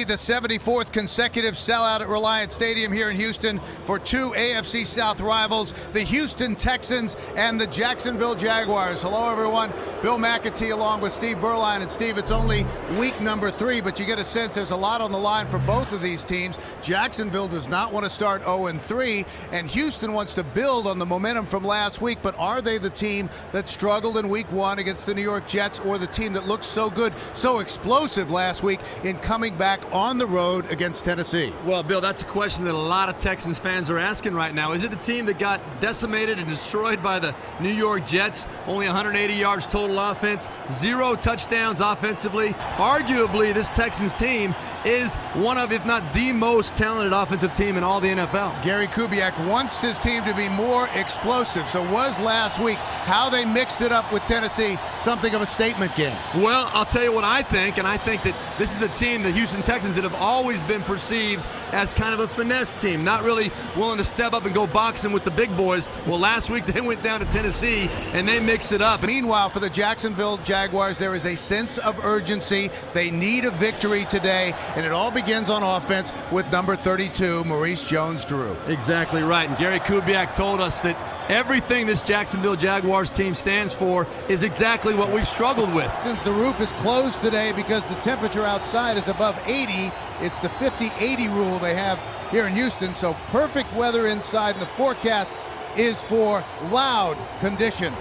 The 74th consecutive sellout at Reliant Stadium here in Houston for two AFC South rivals, the Houston Texans and the Jacksonville Jaguars. Hello, everyone. Bill McAtee along with Steve Berline. And Steve, it's only week number 3, but you get a sense there's a lot on the line for both of these teams. Jacksonville does not want to start 0-3, and Houston wants to build on the momentum from last week. But are they the team that struggled in week 1 against the New York Jets, or the team that looked so good, so explosive last week in coming back on the road against Tennessee? Well, Bill, that's a question that a lot of Texans fans are asking right now. Is it the team that got decimated and destroyed by the New York Jets? Only 180 yards total offense, 0 touchdowns offensively. Arguably, this Texans team is one of, if not the most talented offensive team in all the NFL. Gary Kubiak wants his team to be more explosive. So was last week how they mixed it up with Tennessee something of a statement game? Well, I'll tell you what I think, and I think that this is a team, the Houston Texans, that have always been perceived as kind of a finesse team, not really willing to step up and go boxing with the big boys. Well, last week they went down to Tennessee and they mixed it up. Meanwhile, for the Jacksonville Jaguars, there is a sense of urgency. They need a victory today, and it all begins on offense with number 32, Maurice Jones-Drew. Exactly right, and Gary Kubiak told us that everything this Jacksonville Jaguars team stands for is exactly what we've struggled with. Since the roof is closed today because the temperature outside is above 80, it's the 50-80 rule they have here in Houston, so perfect weather inside, and the forecast is for loud conditions.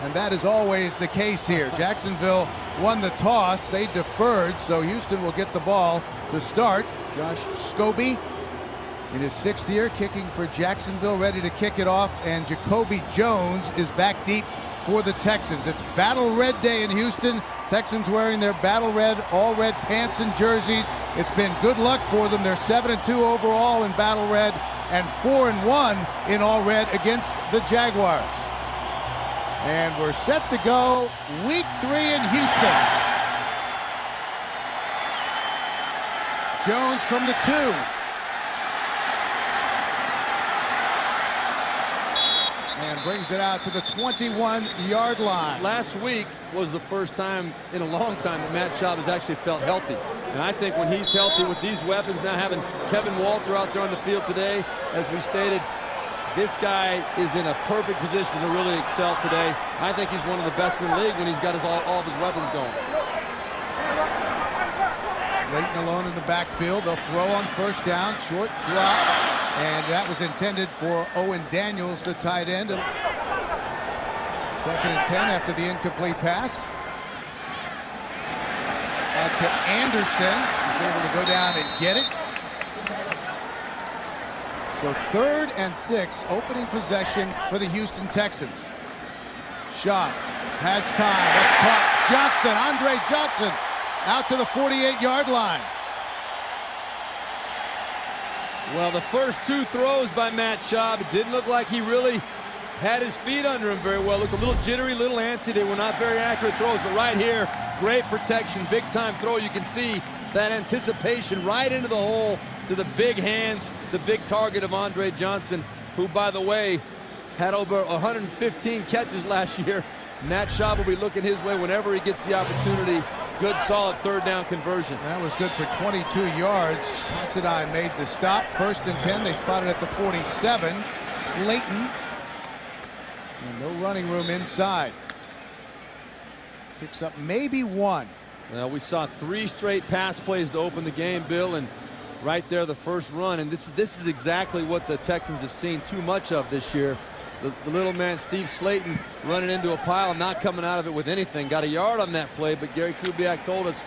And that is always the case here. Jacksonville won the toss. They deferred, so Houston will get the ball to start. Josh Scobie in his 6th year kicking for Jacksonville, ready to kick it off, and Jacoby Jones is back deep for the Texans. It's Battle Red Day in Houston. Texans wearing their Battle Red, all red pants and jerseys. It's been good luck for them. They're 7-2 overall in Battle Red and 4-1 in all red against the Jaguars. And we're set to go week 3 in Houston. Jones from the 2. And brings it out to the 21-yard line. Last week was the first time in a long time that Matt Schaub has actually felt healthy. And I think when he's healthy with these weapons, now having Kevin Walter out there on the field today, as we stated, this guy is in a perfect position to really excel today. I think he's one of the best in the league when he's got all of his weapons going. Leighton alone in the backfield. They'll throw on first down, short drop, and that was intended for Owen Daniels, the tight end. 2nd and 10 after the incomplete pass. Out to Anderson, who's able to go down and get it. So 3rd and 6, opening possession for the Houston Texans. Shot, has time, that's caught. Johnson, Andre Johnson, out to the 48-yard line. Well, the first 2 throws by Matt Schaub, it didn't look like he really had his feet under him very well. Looked a little jittery, a little antsy. They were not very accurate throws, but right here, great protection, big-time throw. You can see that anticipation right into the hole to the big hands, the big target of Andre Johnson, who, by the way, had over 115 catches last year. Matt Schaub will be looking his way whenever he gets the opportunity. Good, solid 3rd down conversion. That was good for 22 yards. Considine made the stop. 1st and 10. They spotted at the 47. Slayton. And no running room inside. Picks up maybe 1. Well, we saw 3 straight pass plays to open the game, Bill, and right there the first run. And this is exactly what the Texans have seen too much of this year. The little man, Steve Slayton, running into a pile and not coming out of it with anything. Got a yard on that play, but Gary Kubiak told us,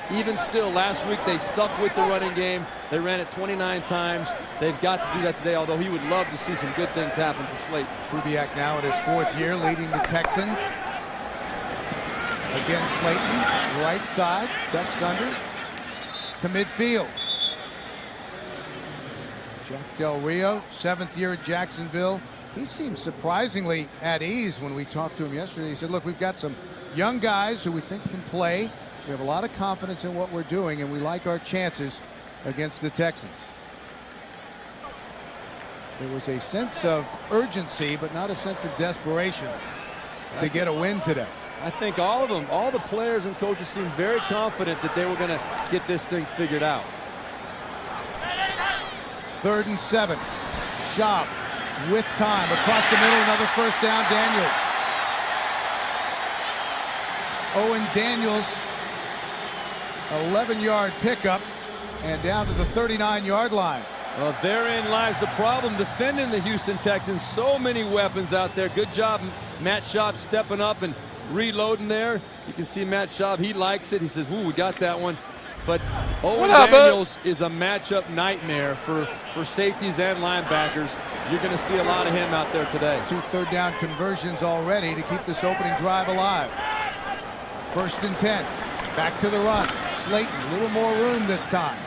even still, last week they stuck with the running game. They ran it 29 times. They've got to do that today, although he would love to see some good things happen for Slayton. Kubiak now in his 4th year leading the Texans. Again, Slayton, right side, ducks under to midfield. Jack Del Rio, 7th year at Jacksonville. He seemed surprisingly at ease when we talked to him yesterday. He said, look, we've got some young guys who we think can play. We have a lot of confidence in what we're doing, and we like our chances against the Texans. There was a sense of urgency, but not a sense of desperation to get a win today. I think all of them, all the players and coaches seemed very confident that they were going to get this thing figured out. 3rd and 7. Schaub with time across the middle, another first down. Daniels. Owen Daniels, 11-yard pickup, and down to the 39-yard line. Well, therein lies the problem defending the Houston Texans. So many weapons out there. Good job, Matt Schaub, stepping up and reloading there. You can see Matt Schaub, he likes it. He says, ooh, we got that one. But Owen Daniels is a matchup nightmare for safeties and linebackers. You're going to see a lot of him out there today. 2 third down conversions already to keep this opening drive alive. 1st and 10. Back to the run. Slayton, a little more room this time.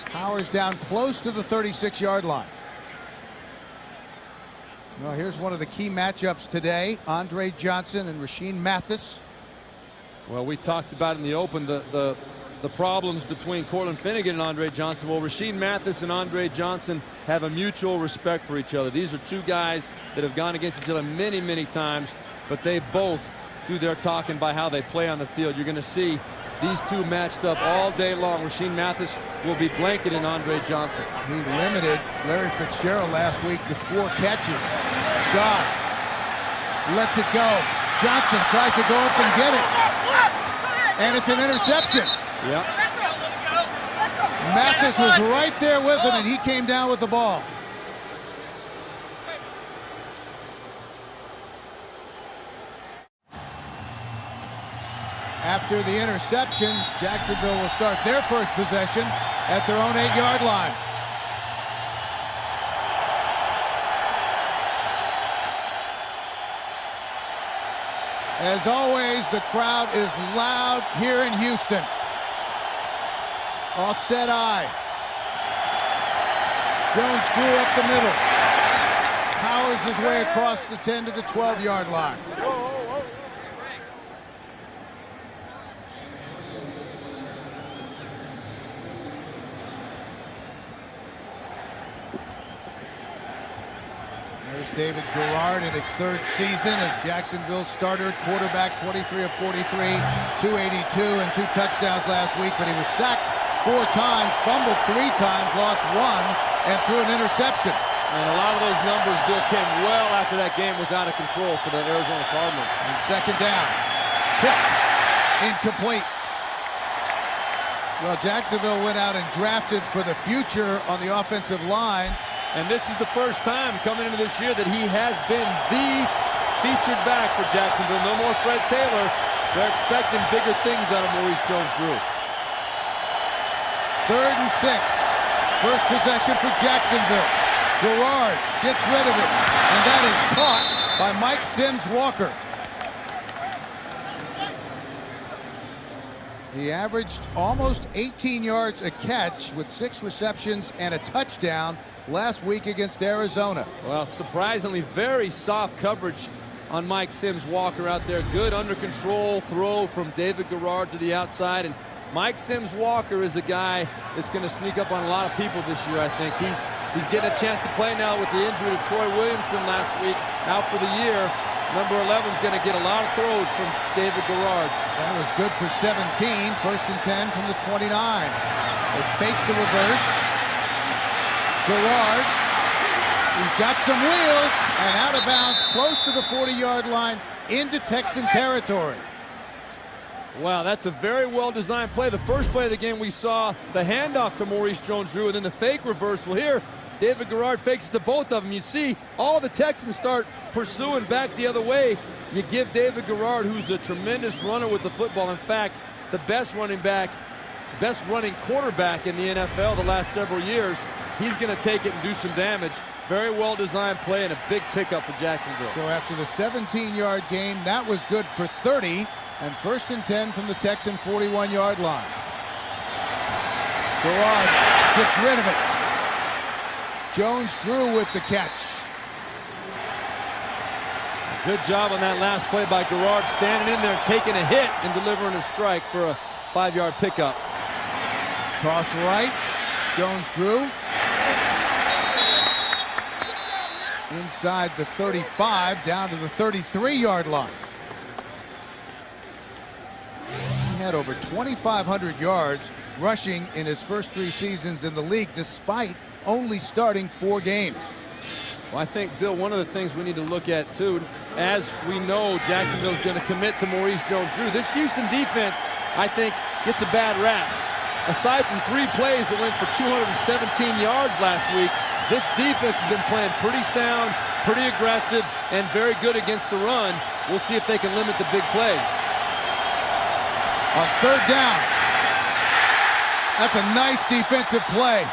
Powers down close to the 36-yard line. Well, here's one of the key matchups today. Andre Johnson and Rashean Mathis. Well, we talked about in the open the problems between Cortland Finnegan and Andre Johnson. Well, Rashean Mathis and Andre Johnson have a mutual respect for each other. These are two guys that have gone against each other many, many times, but they both do their talking by how they play on the field. You're going to see these two matched up all day long. Rashean Mathis will be blanketing Andre Johnson. He limited Larry Fitzgerald last week to 4 catches. Shot. Lets it go. Johnson tries to go up and get it. And it's an interception. Yeah. Mathis was right there with him, and he came down with the ball. After the interception, Jacksonville will start their first possession at their own 8-yard line. As always, the crowd is loud here in Houston. Offset eye. Jones drew up the middle. Powers his way across the 10 to the 12-yard line. There's David Garrard in his 3rd season as Jacksonville's starter at quarterback, 23 of 43, 282 and 2 touchdowns last week, but he was sacked 4 times, fumbled 3 times, lost 1, and threw an interception. And a lot of those numbers, Bill, came well after that game was out of control for the Arizona Cardinals. And 2nd down, tipped, incomplete. Well, Jacksonville went out and drafted for the future on the offensive line. And this is the first time coming into this year that he has been the featured back for Jacksonville. No more Fred Taylor. They're expecting bigger things out of Maurice Jones-Drew. 3rd and 6. First possession for Jacksonville. Garrard gets rid of it, and that is caught by Mike Sims-Walker. He averaged almost 18 yards a catch with 6 receptions and a touchdown last week against Arizona. Well, surprisingly, very soft coverage on Mike Sims-Walker out there. Good under control throw from David Garrard to the outside. And Mike Sims-Walker is a guy that's going to sneak up on a lot of people this year, I think. He's getting a chance to play now with the injury to Troy Williamson last week, out for the year. Number 11 is going to get a lot of throws from David Garrard. That was good for 17. 1st and 10 from the 29. They fake the reverse. Garrard, he's got some wheels, and out of bounds, close to the 40-yard line, into Texan territory. Wow, that's a very well-designed play. The first play of the game, we saw the handoff to Maurice Jones-Drew, and then the fake reverse. Well, here, David Garrard fakes it to both of them. You see all the Texans start pursuing back the other way. You give David Garrard, who's a tremendous runner with the football, in fact, the best running quarterback in the NFL the last several years, he's going to take it and do some damage. Very well-designed play and a big pickup for Jacksonville. So after the 17-yard gain, that was good for 30, and 1st and 10 from the Texan 41-yard line. Garrard gets rid of it. Jones-Drew with the catch. Good job on that last play by Garrard, standing in there, taking a hit and delivering a strike for a 5-yard pickup. Toss right. Jones-Drew. Inside the 35, down to the 33-yard line. He had over 2,500 yards rushing in his first 3 seasons in the league, despite only starting 4 games. Well, I think, Bill, one of the things we need to look at, too, as we know Jacksonville's going to commit to Maurice Jones-Drew, this Houston defense, I think, gets a bad rap. Aside from 3 plays that went for 217 yards last week, this defense has been playing pretty sound, pretty aggressive, and very good against the run. We'll see if they can limit the big plays. On 3rd down, that's a nice defensive play.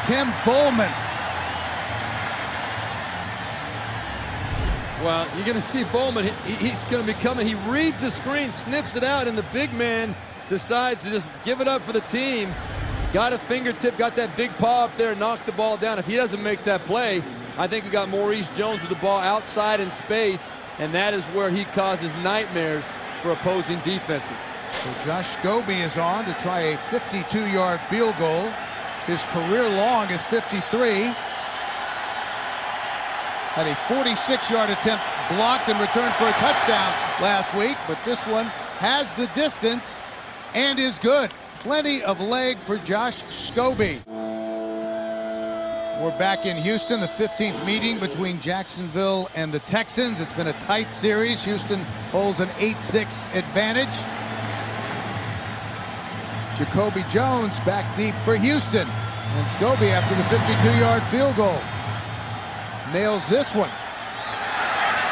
Tim Bowman. Well, you're going to see Bowman. He's going to be coming. He reads the screen, sniffs it out, and the big man decides to just give it up for the team. Got a fingertip, got that big paw up there, knocked the ball down. If he doesn't make that play, I think we got Maurice Jones with the ball outside in space, and that is where he causes nightmares for opposing defenses. So Josh Scobie is on to try a 52-yard field goal. His career long is 53. Had a 46-yard attempt blocked and returned for a touchdown last week, but this one has the distance and is good. Plenty of leg for Josh Scobie. We're back in Houston, the 15th meeting between Jacksonville and the Texans. It's been a tight series. Houston holds an 8-6 advantage. Jacoby Jones back deep for Houston. And Scobie, after the 52-yard field goal, nails this one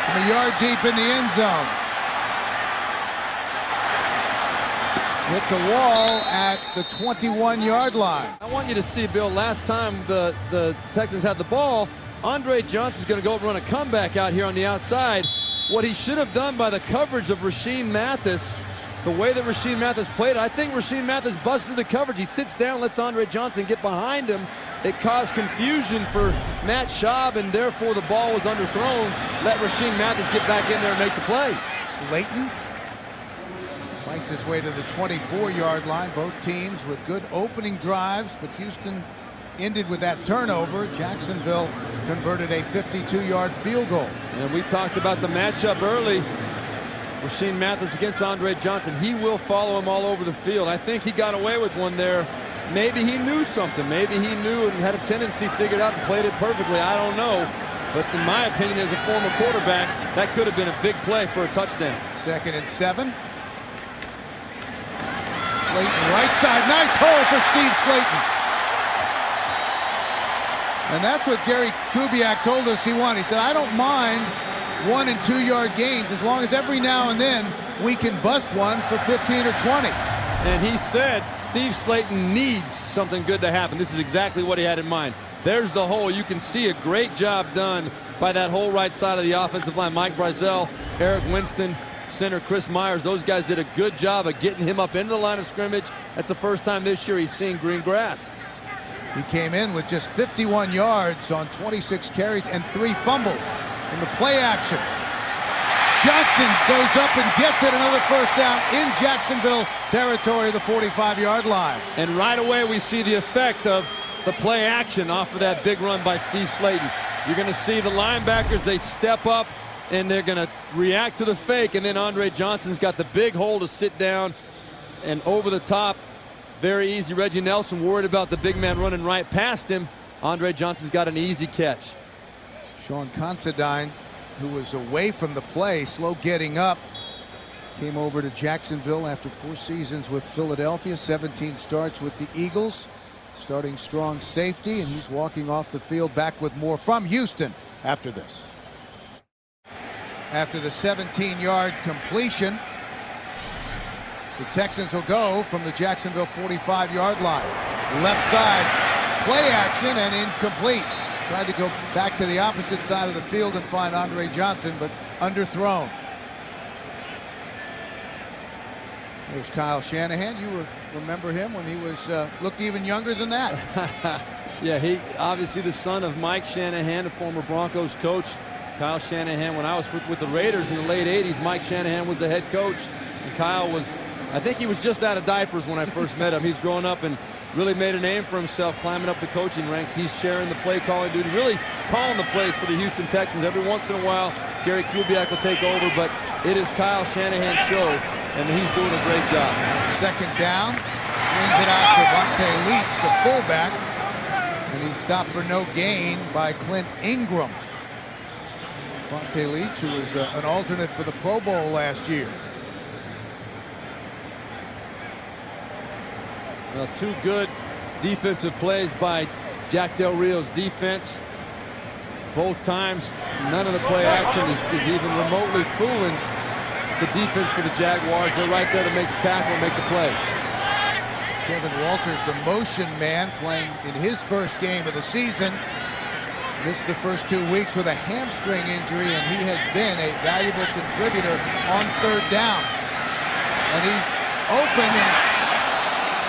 from a yard deep in the end zone. Hits a wall at the 21-yard line. I want you to see, Bill, last time the Texans had the ball, Andre Johnson's going to go run a comeback out here on the outside. What he should have done by the coverage of Rashean Mathis, the way that Rashean Mathis played, I think Rashean Mathis busted the coverage. He sits down, lets Andre Johnson get behind him. It caused confusion for Matt Schaub, and therefore the ball was underthrown. Let Rashean Mathis get back in there and make the play. Slayton fights his way to the 24-yard line. Both teams with good opening drives, but Houston ended with that turnover. Jacksonville converted a 52-yard field goal. And we talked about the matchup early. Rashean Mathis against Andre Johnson. He will follow him all over the field. I think he got away with one there. Maybe he knew something. Maybe he knew and had a tendency figured out and played it perfectly. I don't know. But in my opinion, as a former quarterback, that could have been a big play for a touchdown. 2nd and 7. Slayton right side. Nice hole for Steve Slayton. And that's what Gary Kubiak told us he wanted. He said, I don't mind 1- and 2-yard gains as long as every now and then we can bust one for 15 or 20. And he said Steve Slayton needs something good to happen. This is exactly what he had in mind. There's the hole. You can see a great job done by that whole right side of the offensive line. Mike Brazel, Eric Winston, center Chris Myers. Those guys did a good job of getting him up into the line of scrimmage. That's the first time this year he's seen green grass. He came in with just 51 yards on 26 carries and 3 fumbles in the play action. Johnson goes up and gets it, another first down in Jacksonville territory, the 45-yard line. And right away we see the effect of the play action off of that big run by Steve Slayton. You're going to see the linebackers, they step up and they're going to react to the fake, and then Andre Johnson's got the big hole to sit down and over the top. Very easy. Reggie Nelson worried about the big man running right past him. Andre Johnson's got an easy catch. Sean Considine, who was away from the play, slow getting up, came over to Jacksonville after 4 seasons with Philadelphia, 17 starts with the Eagles, starting strong safety, and he's walking off the field back with more from Houston after this. After the 17-yard completion, the Texans will go from the Jacksonville 45-yard line. Left side's play action and incomplete. Tried to go back to the opposite side of the field and find Andre Johnson, but underthrown. There's Kyle Shanahan. You remember him when he was looked even younger than that. Yeah, he obviously the son of Mike Shanahan, a former Broncos coach. Kyle Shanahan, when I was with the Raiders in the late 80s, Mike Shanahan was the head coach. And Kyle was, I think he was just out of diapers when I first met him. He's grown up and really made a name for himself climbing up the coaching ranks. He's sharing the play calling duty, really calling the plays for the Houston Texans. Every once in a while, Gary Kubiak will take over, but it is Kyle Shanahan's show and he's doing a great job. Second down, swings it out to Vontae Leach, the fullback, and he's stopped for no gain by Clint Ingram. Vontae Leach, who was an alternate for the Pro Bowl last year. Well, two good defensive plays by Jack Del Rio's defense. Both times, none of the play action is even remotely fooling the defense for the Jaguars. They're right there to make the tackle and make the play. Kevin Walters, the motion man, playing in his first game of the season. Missed the first 2 weeks with a hamstring injury, and he has been a valuable contributor on third down. And he's open, and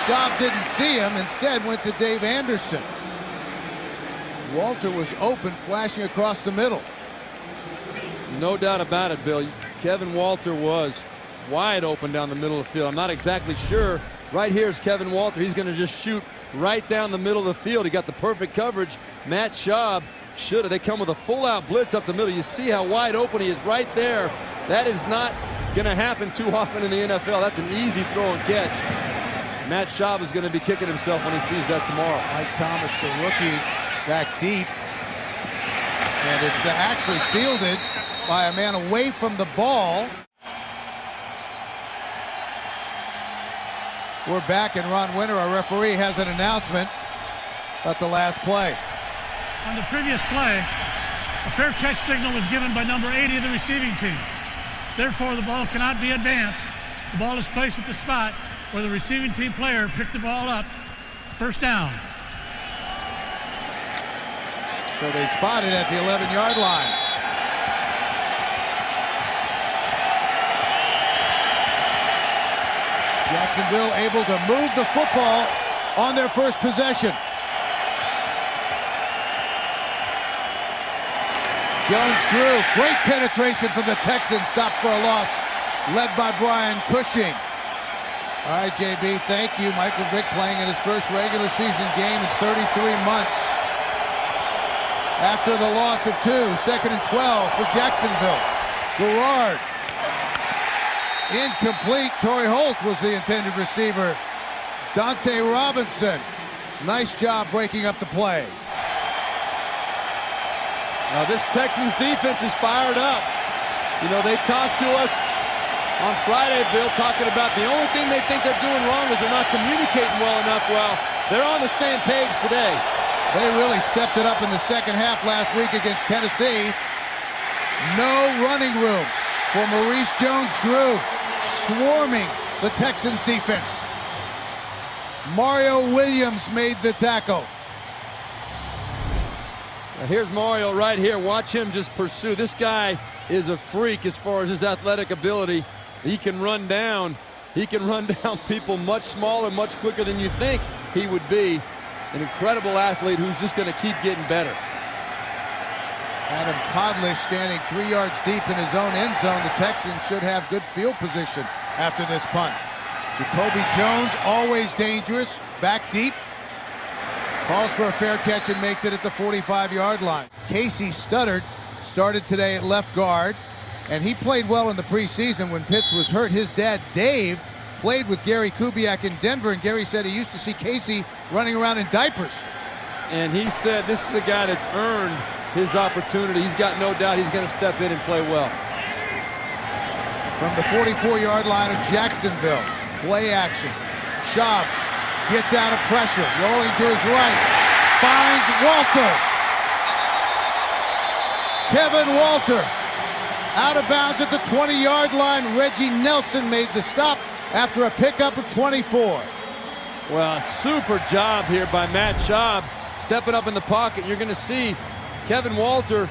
Schaub didn't see him, instead went to Dave Anderson. Walter was open, flashing across the middle. No doubt about it, Bill. Kevin Walter was wide open down the middle of the field. I'm not exactly sure. Right here is Kevin Walter. He's going to just shoot right down the middle of the field. He got the perfect coverage. Matt Schaub should have. They come with a full-out blitz up the middle. You see how wide open he is right there. That is not going to happen too often in the NFL. That's an easy throw and catch. Matt Schaub is going to be kicking himself when he sees that tomorrow. Mike Thomas, the rookie, back deep. And it's actually fielded by a man away from the ball. We're back, and Ron Winter, our referee, has an announcement about the last play. On the previous play, a fair catch signal was given by number 80 of the receiving team. Therefore, the ball cannot be advanced. The ball is placed at the spot where the receiving team player picked the ball up. First down. So they spot it at the 11-yard line. Jacksonville able to move the football on their first possession. Jones-Drew, great penetration from the Texans, stopped for a loss, led by Brian Cushing. All right, JB, thank you. Michael Vick playing in his first regular season game in 33 months. After the loss of 2, 2nd and 12 for Jacksonville. Garrard. Incomplete. Torrey Holt was the intended receiver. Dante Robinson. Nice job breaking up the play. Now this Texans defense is fired up. You know, they talked to us on Friday, Bill, talking about the only thing they think they're doing wrong is they're not communicating well enough. Well, they're on the same page today. They really stepped it up in the second half last week against Tennessee. No running room for Maurice Jones-Drew, swarming the Texans defense. Mario Williams made the tackle. Now here's Mario right here. Watch him just pursue. This guy is a freak as far as his athletic ability. He can run down people much smaller, much quicker than you think he would be. An incredible athlete who's just going to keep getting better. Adam Podlish standing 3 yards deep in his own end zone. The Texans should have good field position after this punt. Jacoby Jones, always dangerous, back deep. Calls for a fair catch and makes it at the 45-yard line. Casey Studdard started today at left guard, and he played well in the preseason when Pitts was hurt. His dad, Dave, played with Gary Kubiak in Denver, and Gary said he used to see Casey running around in diapers. And he said this is a guy that's earned his opportunity. He's got no doubt he's going to step in and play well. From the 44-yard line of Jacksonville, play action. Schaub gets out of pressure, rolling to his right, finds Walter. Kevin Walter out of bounds at the 20-yard line. Reggie Nelson made the stop after a pickup of 24. Well, super job here by Matt Schaub, stepping up in the pocket. You're going to see Kevin Walter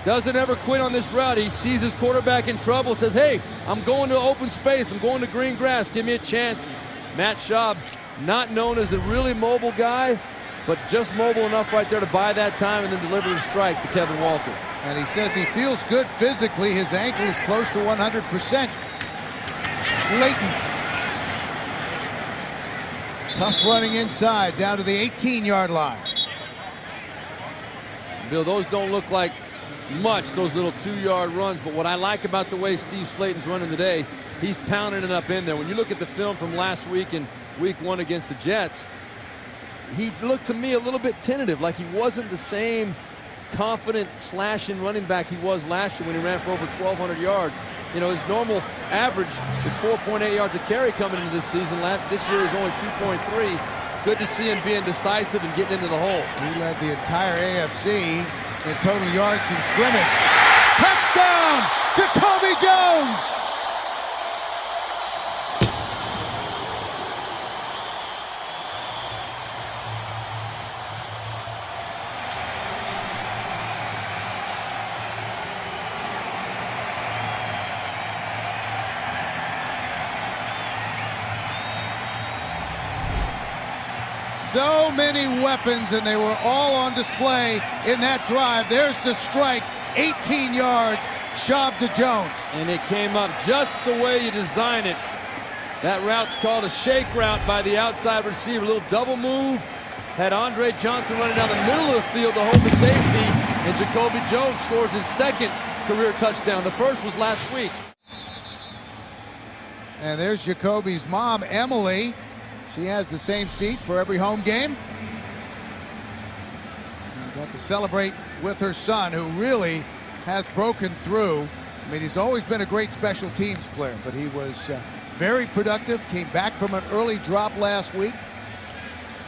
doesn't ever quit on this route. He sees his quarterback in trouble, says, hey, I'm going to open space, I'm going to green grass, give me a chance. Matt Schaub, not known as a really mobile guy, but just mobile enough right there to buy that time and then deliver the strike to Kevin Walter. And he says he feels good physically. His ankle is close to 100%. Slayton. Tough running inside, down to the 18-yard line. Bill, those don't look like much, those little 2-yard runs, but what I like about the way Steve Slayton's running today, he's pounding it up in there. When you look at the film from last week in week 1 against the Jets, he looked to me a little bit tentative, like he wasn't the same confident slashing running back he was last year when he ran for over 1,200 yards. You know, his normal average is 4.8 yards a carry coming into this season. This year is only 2.3. Good to see him being decisive and getting into the hole. He led the entire AFC in total yards from scrimmage. Touchdown, Jacoby Jones! So many weapons, and they were all on display in that drive. There's the strike, 18 yards, Schaub to Jones. And it came up just the way you design it. That route's called a shake route by the outside receiver. A little double move. Had Andre Johnson running down the middle of the field to hold the safety, and Jacoby Jones scores his second career touchdown. The first was last week. And there's Jacoby's mom, Emily. She has the same seat for every home game. Got to celebrate with her son, who really has broken through. I mean, he's always been a great special teams player, but he was very productive. Came back from an early drop last week.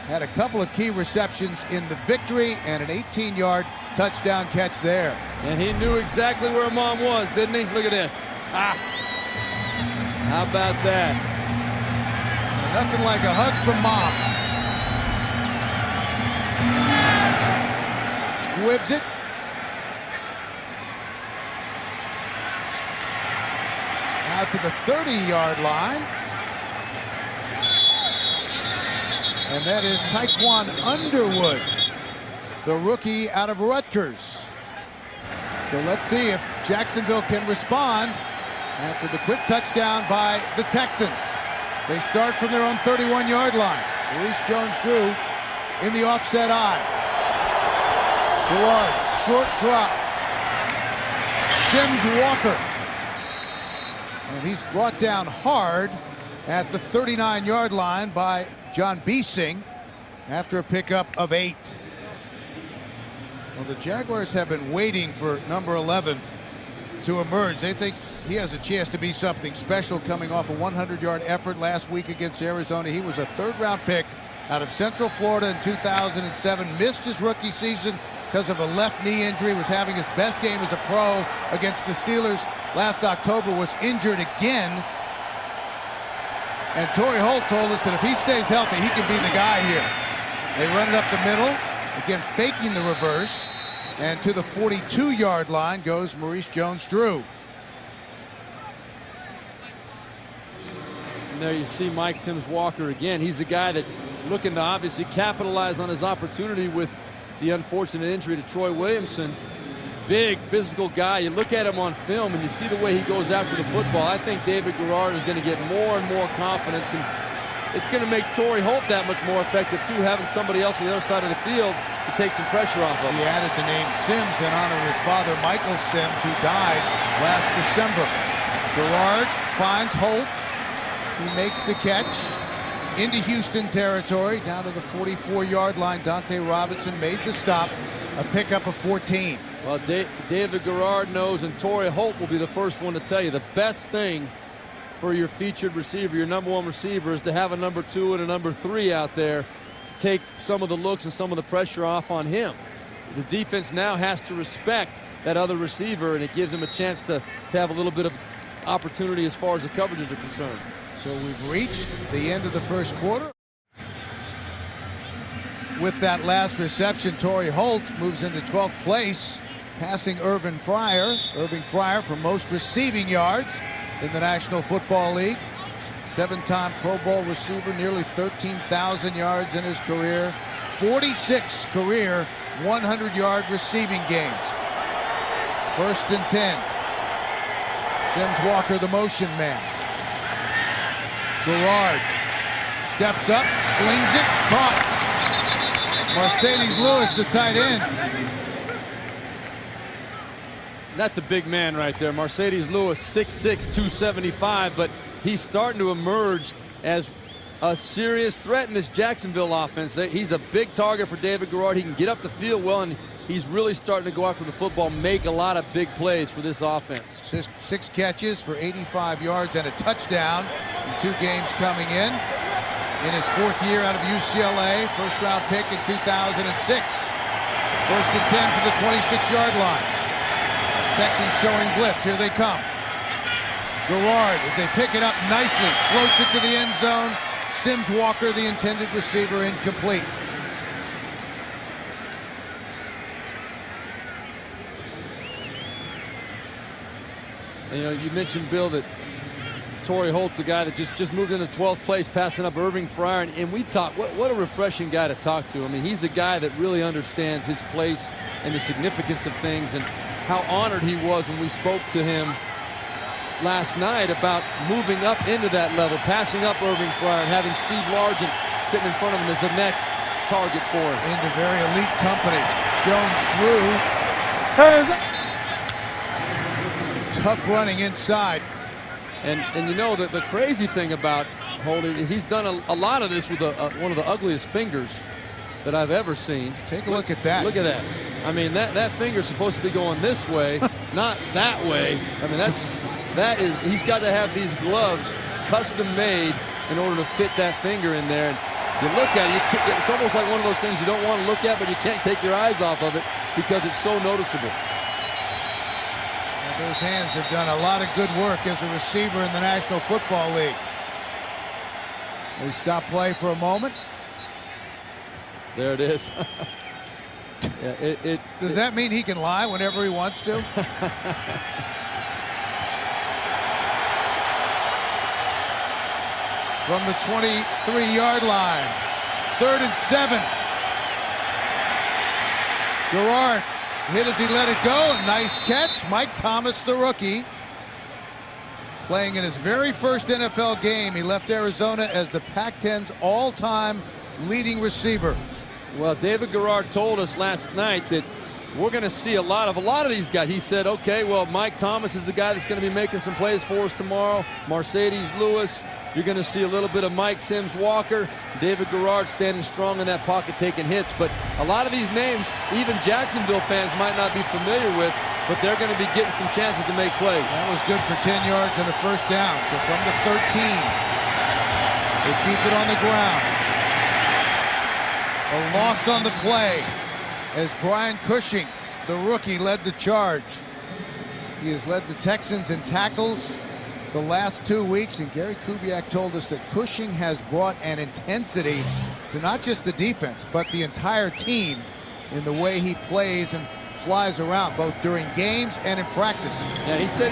Had a couple of key receptions in the victory and an 18-yard touchdown catch there. And he knew exactly where mom was, didn't he? Look at this. Ah. How about that? Nothing like a hug from mom. Squibs it. Out to the 30-yard line. And that is Tyquan Underwood, the rookie out of Rutgers. So let's see if Jacksonville can respond after the quick touchdown by the Texans. They start from their own 31-yard line. Maurice Jones-Drew in the offset eye. Gerard, short drop. Sims Walker. And he's brought down hard at the 39-yard line by John Biesing after a pickup of 8. Well, the Jaguars have been waiting for number 11 to emerge. They think he has a chance to be something special, coming off a 100-yard effort last week against Arizona. He was a third-round pick out of Central Florida in 2007. Missed his rookie season because of a left knee injury. Was having his best game as a pro against the Steelers last October. Was injured again. And Torrey Holt told us that if he stays healthy, he can be the guy here. They run it up the middle, again faking the reverse. And to the 42-yard line goes Maurice Jones-Drew. And there you see Mike Sims Walker again. He's a guy that's looking to obviously capitalize on his opportunity with the unfortunate injury to Troy Williamson. Big physical guy. You look at him on film and you see the way he goes after the football. I think David Garrard is going to get more and more confidence, and it's going to make Torrey Holt that much more effective too, having somebody else on the other side of the field to take some pressure off of him. He added the name Sims in honor of his father, Michael Sims, who died last December. Garrard finds Holt. He makes the catch into Houston territory, down to the 44-yard line. Dante Robinson made the stop, a pickup of 14. Well, David Garrard knows, and Torrey Holt will be the first one to tell you, the best thing for your featured receiver, your number 1 receiver, is to have a number 2 and a number 3 out there to take some of the looks and some of the pressure off on him. The defense now has to respect that other receiver, and it gives him a chance to have a little bit of opportunity as far as the coverages are concerned. So we've reached the end of the first quarter. With that last reception, Torrey Holt moves into 12th place, passing Irvin Fryer. Irving Fryer for most receiving yards in the National Football League. 7-time Pro Bowl receiver, nearly 13,000 yards in his career. 46 career 100-yard receiving games. 1st and 10. Sims Walker, the motion man. Garrard steps up, slings it, caught. Mercedes Lewis, the tight end. That's a big man right there. Mercedes Lewis, 6'6", 275, but he's starting to emerge as a serious threat in this Jacksonville offense. He's a big target for David Garrard. He can get up the field well, and he's really starting to go after the football, make a lot of big plays for this offense. Six catches for 85 yards and a touchdown in 2 games coming in. In his 4th year out of UCLA, first-round pick in 2006. 1st and 10 for the 26-yard line. Texans showing blitz. Here they come. Garrard, as they pick it up nicely, floats it to the end zone. Sims Walker, the intended receiver, incomplete. You know, you mentioned, Bill, that Torrey Holt's a guy that just moved into 12th place, passing up Irving Fryer, and we talk. What a refreshing guy to talk to. I mean, he's a guy that really understands his place and the significance of things, and how honored he was when we spoke to him last night about moving up into that level, passing up Irving Fryer, and having Steve Largent sitting in front of him as the next target for him. Into very elite company. Jones Drew. Tough running inside. And you know that the crazy thing about Holden is he's done a lot of this with one of the ugliest fingers that I've ever seen. Take a look at that. Look at that. I mean, that finger's supposed to be going this way, not that way. I mean, he's got to have these gloves custom made in order to fit that finger in there. And you look at it, it's almost like one of those things you don't want to look at, but you can't take your eyes off of it because it's so noticeable. Those hands have done a lot of good work as a receiver in the National Football League. They stop play for a moment. There it is. Yeah, Does that mean he can lie whenever he wants to? From the 23-yard line, 3rd and 7. Garrard hit as he let it go. A nice catch. Mike Thomas, the rookie, playing in his very first NFL game. He left Arizona as the Pac-10's all-time leading receiver. Well, David Garrard told us last night that we're going to see a lot of these guys. He said, okay, well, Mike Thomas is the guy that's going to be making some plays for us tomorrow. Mercedes Lewis. You're going to see a little bit of Mike Sims Walker. David Garrard standing strong in that pocket, taking hits. But a lot of these names, even Jacksonville fans might not be familiar with, but they're going to be getting some chances to make plays. That was good for 10 yards and a first down. So from the 13, they keep it on the ground. A loss on the play as Brian Cushing, the rookie, led the charge. He has led the Texans in tackles the last 2 weeks, and Gary Kubiak told us that Cushing has brought an intensity to not just the defense, but the entire team in the way he plays and flies around, both during games and in practice. Yeah, he said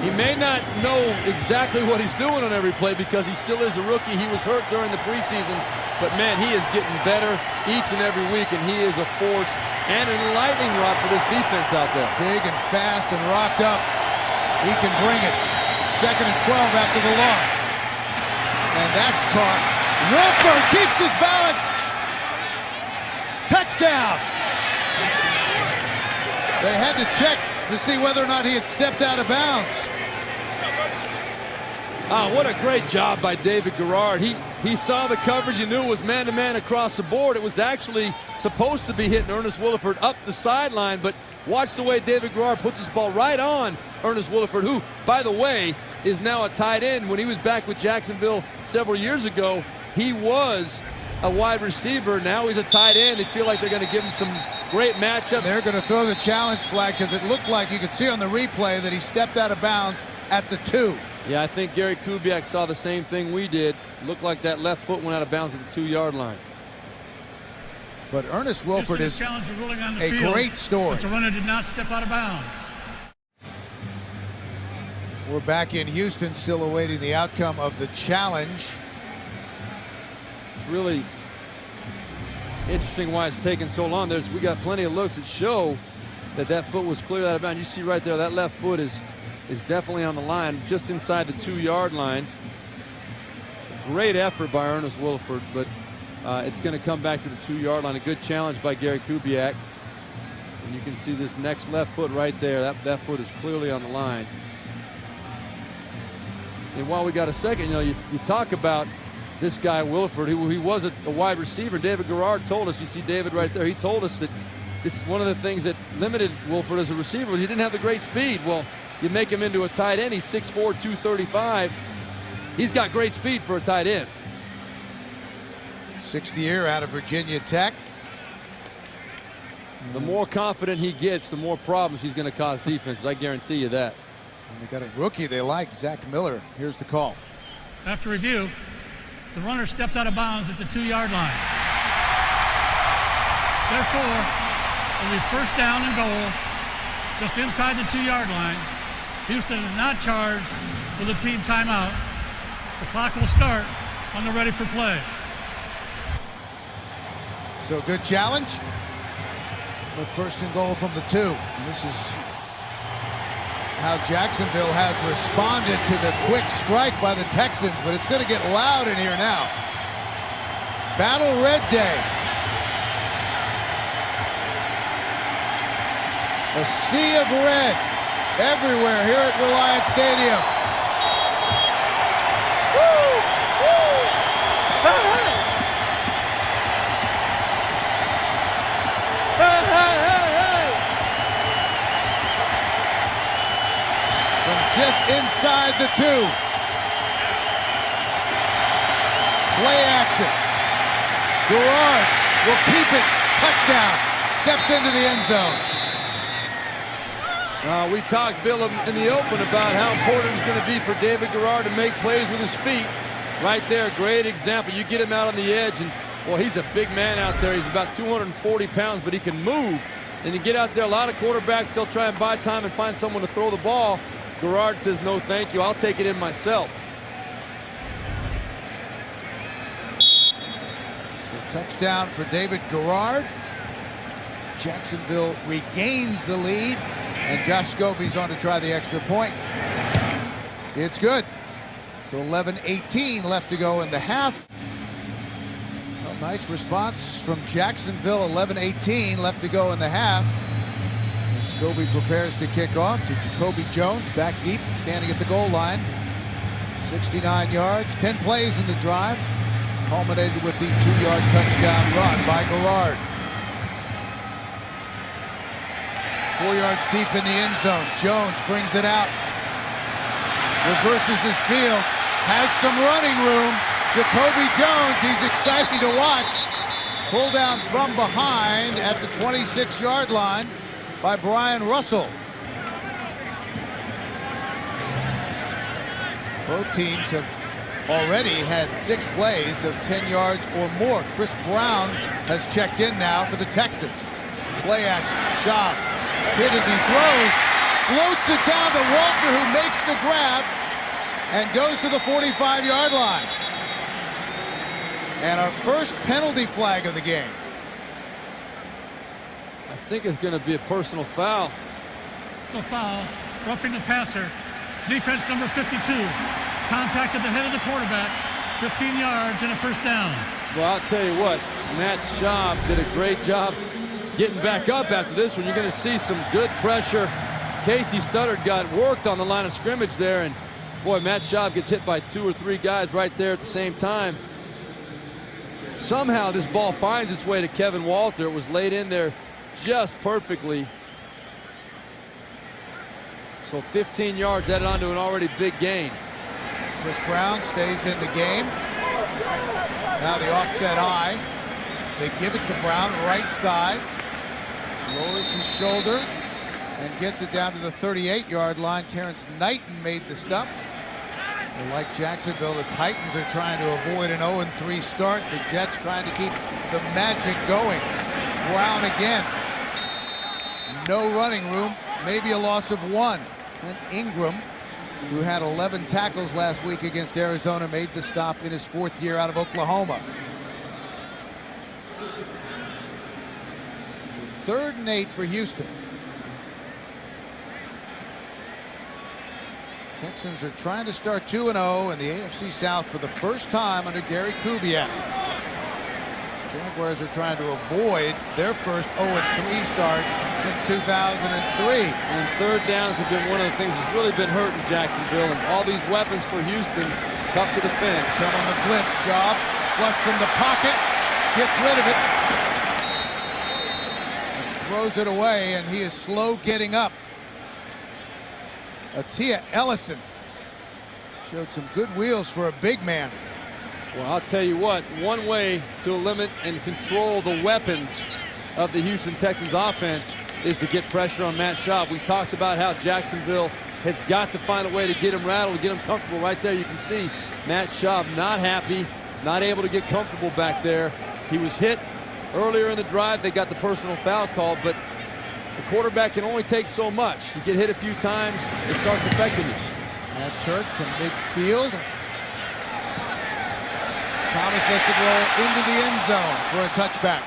he may not know exactly what he's doing on every play because he still is a rookie. He was hurt during the preseason, but man, he is getting better each and every week, and he is a force and a lightning rod for this defense out there. Big and fast and rocked up. He can bring it. 2nd and 12 after the loss. And that's caught. Wolford keeps his balance. Touchdown. They had to check to see whether or not he had stepped out of bounds. Oh, what a great job by David Garrard. He saw the coverage. He knew it was man-to-man across the board. It was actually supposed to be hitting Ernest Williford up the sideline, but watch the way David Garrard puts this ball right on Ernest Williford, who, by the way, is now a tight end. When he was back with Jacksonville several years ago, he was a wide receiver. Now he's a tight end. They feel like they're going to give him some great matchups. They're going to throw the challenge flag because it looked like you could see on the replay that he stepped out of bounds at the 2. Yeah, I think Gary Kubiak saw the same thing we did. Looked like that left foot went out of bounds at the 2-yard line. But Ernest Williford is a great story. But the runner did not step out of bounds. We're back in Houston, still awaiting the outcome of the challenge. It's really interesting why it's taking so long. We got plenty of looks that show that foot was clear out of bounds. You see right there, that left foot is definitely on the line, just inside the 2-yard line. Great effort by Ernest Williford, but it's going to come back to the 2-yard line. A good challenge by Gary Kubiak. And you can see this next left foot right there. That foot is clearly on the line. And while we got a second, you know, you talk about this guy Wilford, he was a wide receiver. David Garrard told us, you see David right there, he told us that this is one of the things that limited Wilford as a receiver was he didn't have the great speed. Well, you make him into a tight end, he's 6'4", 235. He's got great speed for a tight end. Sixth year out of Virginia Tech. The more confident he gets, the more problems he's going to cause defenses. I guarantee you that. And they got a rookie they like, Zach Miller. Here's the call. After review, the runner stepped out of bounds at the 2-yard line. Therefore, it'll be first down and goal just inside the 2-yard line. Houston is not charged with a team timeout. The clock will start on the ready for play. So good challenge. But first and goal from the 2. And this is how Jacksonville has responded to the quick strike by the Texans, but it's going to get loud in here now. Battle Red Day. A sea of red everywhere here at Reliant Stadium. Woo! Woo! Hey, hey! Hey, hey, hey, hey! From just inside the 2. Play action. Garrard will keep it. Touchdown. Steps into the end zone. We talked, Bill, in the open about how important it's going to be for David Garrard to make plays with his feet. Right there, great example. You get him out on the edge, and, well, he's a big man out there. He's about 240 pounds, but he can move. And you get out there, a lot of quarterbacks, they'll try and buy time and find someone to throw the ball. Garrard says, no, thank you. I'll take it in myself. So touchdown for David Garrard. Jacksonville regains the lead. And Josh Scobie's on to try the extra point. It's good. So 11:18 left to go in the half. Well, nice response from Jacksonville. 11:18 left to go in the half. As Scobie prepares to kick off to Jacoby Jones, back deep, standing at the goal line. 69 yards, 10 plays in the drive. Culminated with the 2-yard touchdown run by Garrard. 4 yards deep in the end zone. Jones brings it out. Reverses his field. Has some running room. Jacoby Jones, he's exciting to watch. Pulled down from behind at the 26-yard line by Brian Russell. Both teams have already had 6 plays of 10 yards or more. Chris Brown has checked in now for the Texans. Play action. Schaub. Hit as he throws, floats it down to Walter, who makes the grab and goes to the 45-yard line. And our first penalty flag of the game. I think it's going to be a personal foul. Personal foul, roughing the passer. Defense number 52 contacted the head of the quarterback. 15 yards and a first down. Well, I'll tell you what, Matt Schaub did a great job getting back up after this one. You're going to see some good pressure. Casey Studdard got worked on the line of scrimmage there, and boy, Matt Schaub gets hit by 2 or 3 guys right there at the same time. Somehow this ball finds its way to Kevin Walter. It was laid in there just perfectly. So 15 yards added on to an already big gain. Chris Brown stays in the game. Now the offset eye. They give it to Brown, right side. Lowers his shoulder and gets it down to the 38-yard line. Terrence Knighton made the stop. And like Jacksonville, the Titans are trying to avoid an 0-3 start. The Jets trying to keep the magic going. Brown again. No running room, maybe a loss of 1. Clint Ingram, who had 11 tackles last week against Arizona, made the stop in his 4th year out of Oklahoma. 3rd and 8 for Houston. Texans are trying to start 2-0 in the AFC South for the first time under Gary Kubiak. Jaguars are trying to avoid their first 0-3 start since 2003. And third downs have been one of the things that's really been hurting Jacksonville. And all these weapons for Houston, tough to defend. Come on the blitz, Schaub. Flush from the pocket. Gets rid of it. And throws it away, and he is slow getting up. Atia Ellison showed some good wheels for a big man. Well, I'll tell you what, one way to limit and control the weapons of the Houston Texans offense is to get pressure on Matt Schaub. We talked about how Jacksonville has got to find a way to get him rattled, to get him comfortable. Right there you can see Matt Schaub not happy, not able to get comfortable back there. He was hit earlier in the drive. They got the personal foul called, but the quarterback can only take so much. You get hit a few times, it starts affecting you. Matt Turk from midfield. Thomas lets it roll into the end zone for a touchback.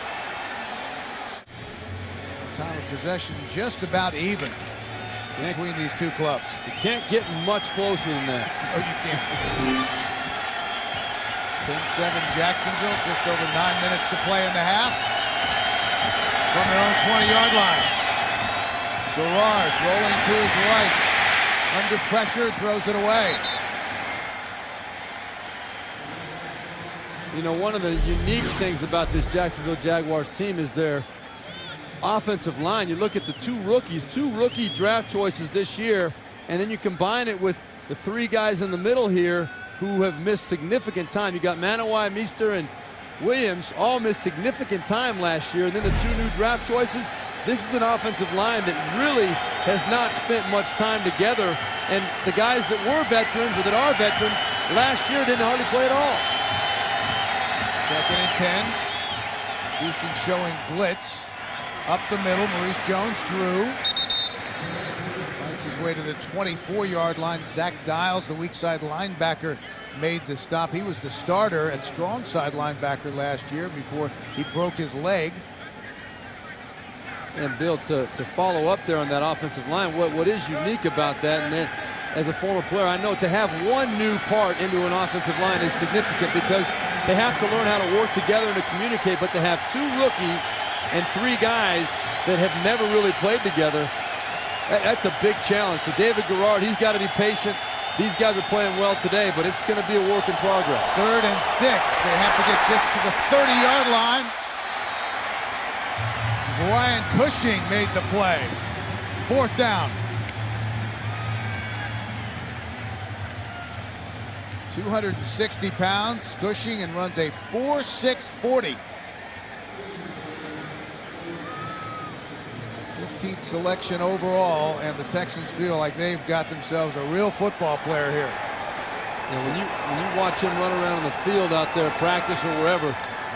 Time of possession just about even between these two clubs. You can't get much closer than that. Oh, you can't. 10-7 Jacksonville, just over 9 minutes to play in the half. From their own 20-yard line. Garrard rolling to his right. Under pressure, throws it away. You know, one of the unique things about this Jacksonville Jaguars team is their offensive line. You look at the two rookie draft choices this year, and then you combine it with the three guys in the middle here who have missed significant time. You got Manawai, Meester, and Williams all missed significant time last year, and then the two new draft choices. This is an offensive line that really has not spent much time together, and the guys that were veterans or that are veterans last year didn't hardly play at all. 2nd and 10. Houston showing blitz. Up the middle, Maurice Jones-Drew. Fights his way to the 24-yard line. Zach Dials, the weak side linebacker, made the stop. He was the starter at strong side linebacker last year before he broke his leg. And Bill, to follow up there on that offensive line, what is unique about that, and as a former player, I know to have one new part into an offensive line is significant because they have to learn how to work together and to communicate, but to have two rookies and three guys that have never really played together, that's a big challenge. So David Garrard, he's got to be patient. These guys are playing well today, but it's going to be a work in progress. 3rd and 6. They have to get just to the 30-yard line. Ryan Cushing made the play. 4th down. 260 pounds, Cushing, and runs a 4.6 40. 15th selection overall, and the Texans feel like they've got themselves a real football player here. And when you watch him run around in the field out there, practice or wherever,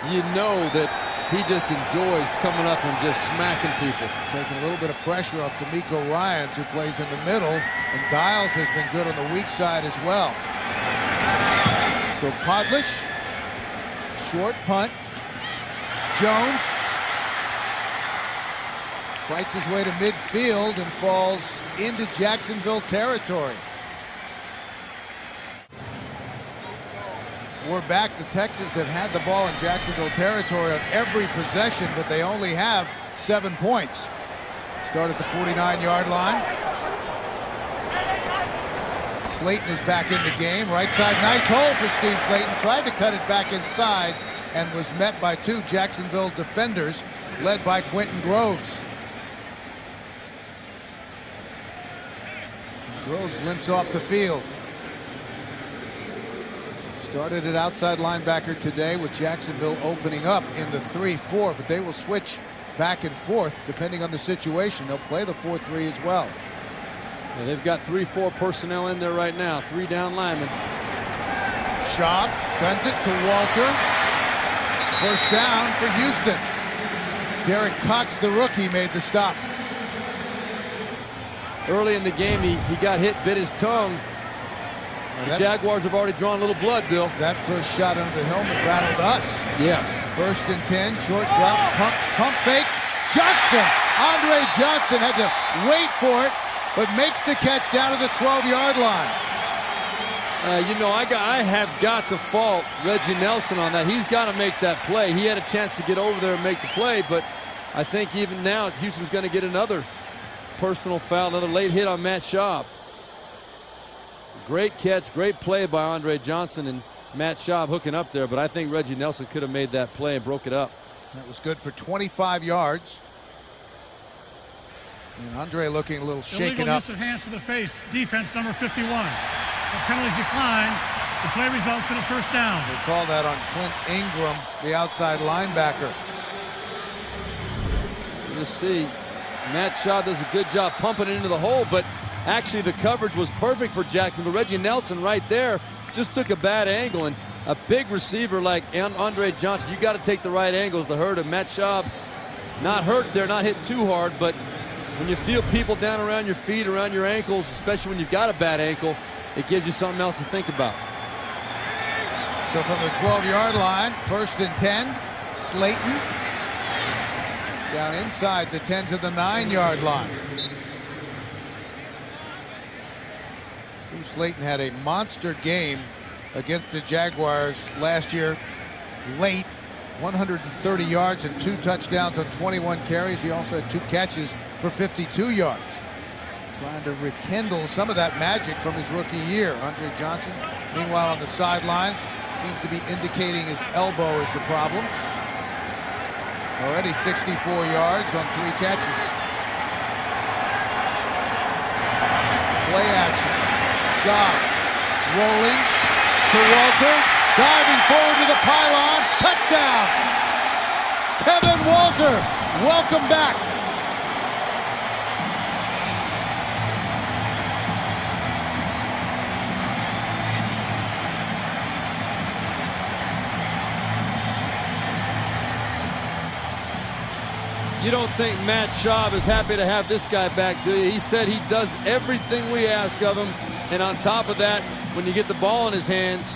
you know that he just enjoys coming up and just smacking people. Taking a little bit of pressure off D'Amico Ryans, who plays in the middle, and Dials has been good on the weak side as well. So Podlish, short punt. Jones fights his way to midfield and falls into Jacksonville territory. We're back. The Texans have had the ball in Jacksonville territory on every possession, but they only have 7 points. Start at the 49-yard line. Slayton is back in the game. Right side, nice hole for Steve Slayton. Tried to cut it back inside and was met by 2 Jacksonville defenders, led by Quentin Groves. Groves limps off the field. Started at outside linebacker today with Jacksonville opening up in the 3-4, but they will switch back and forth depending on the situation. They'll play the 4-3 as well. Yeah, they've got 3-4 personnel in there right now, 3 down linemen. Schaub guns it to Walter. First down for Houston. Derek Cox, the rookie, made the stop. Early in the game, he got hit, bit his tongue. The Jaguars have already drawn a little blood, Bill. That first shot under the helmet rattled us. Yes. 1st and 10, short drop, pump fake. Johnson, Andre Johnson had to wait for it, but makes the catch down to the 12-yard line. You know, I have got to fault Reggie Nelson on that. He's got to make that play. He had a chance to get over there and make the play, but I think even now Houston's going to get another personal foul, another late hit on Matt Schaub. Great catch, great play by Andre Johnson and Matt Schaub hooking up there, but I think Reggie Nelson could have made that play and broke it up. That was good for 25 yards. And Andre looking a little shaken up. Illegal use of hands to the face, defense number 51. The penalties decline. The play results in a first down. They call that on Clint Ingram, the outside linebacker. Let's see. Matt Schaub does a good job pumping it into the hole, but actually the coverage was perfect for Jackson. But Reggie Nelson right there just took a bad angle, and a big receiver like Andre Johnson, you got to take the right angles to hurt him. Matt Schaub not hurt there, not hit too hard, but when you feel people down around your feet, around your ankles, especially when you've got a bad ankle, it gives you something else to think about. So from the 12-yard line, 1st and 10, Slayton down inside the 10 to the 9-yard line. Steve Slayton had a monster game against the Jaguars last year, late, 130 yards and 2 touchdowns on 21 carries. He also had 2 catches for 52 yards. Trying to rekindle some of that magic from his rookie year. Andre Johnson, meanwhile, on the sidelines, seems to be indicating his elbow is the problem. Already 64 yards on 3 catches. Play action. Schaub rolling to Walter, diving forward to the pylon. Touchdown! Kevin Walter, welcome back. You don't think Matt Schaub is happy to have this guy back, do you? He said he does everything we ask of him, and on top of that, when you get the ball in his hands,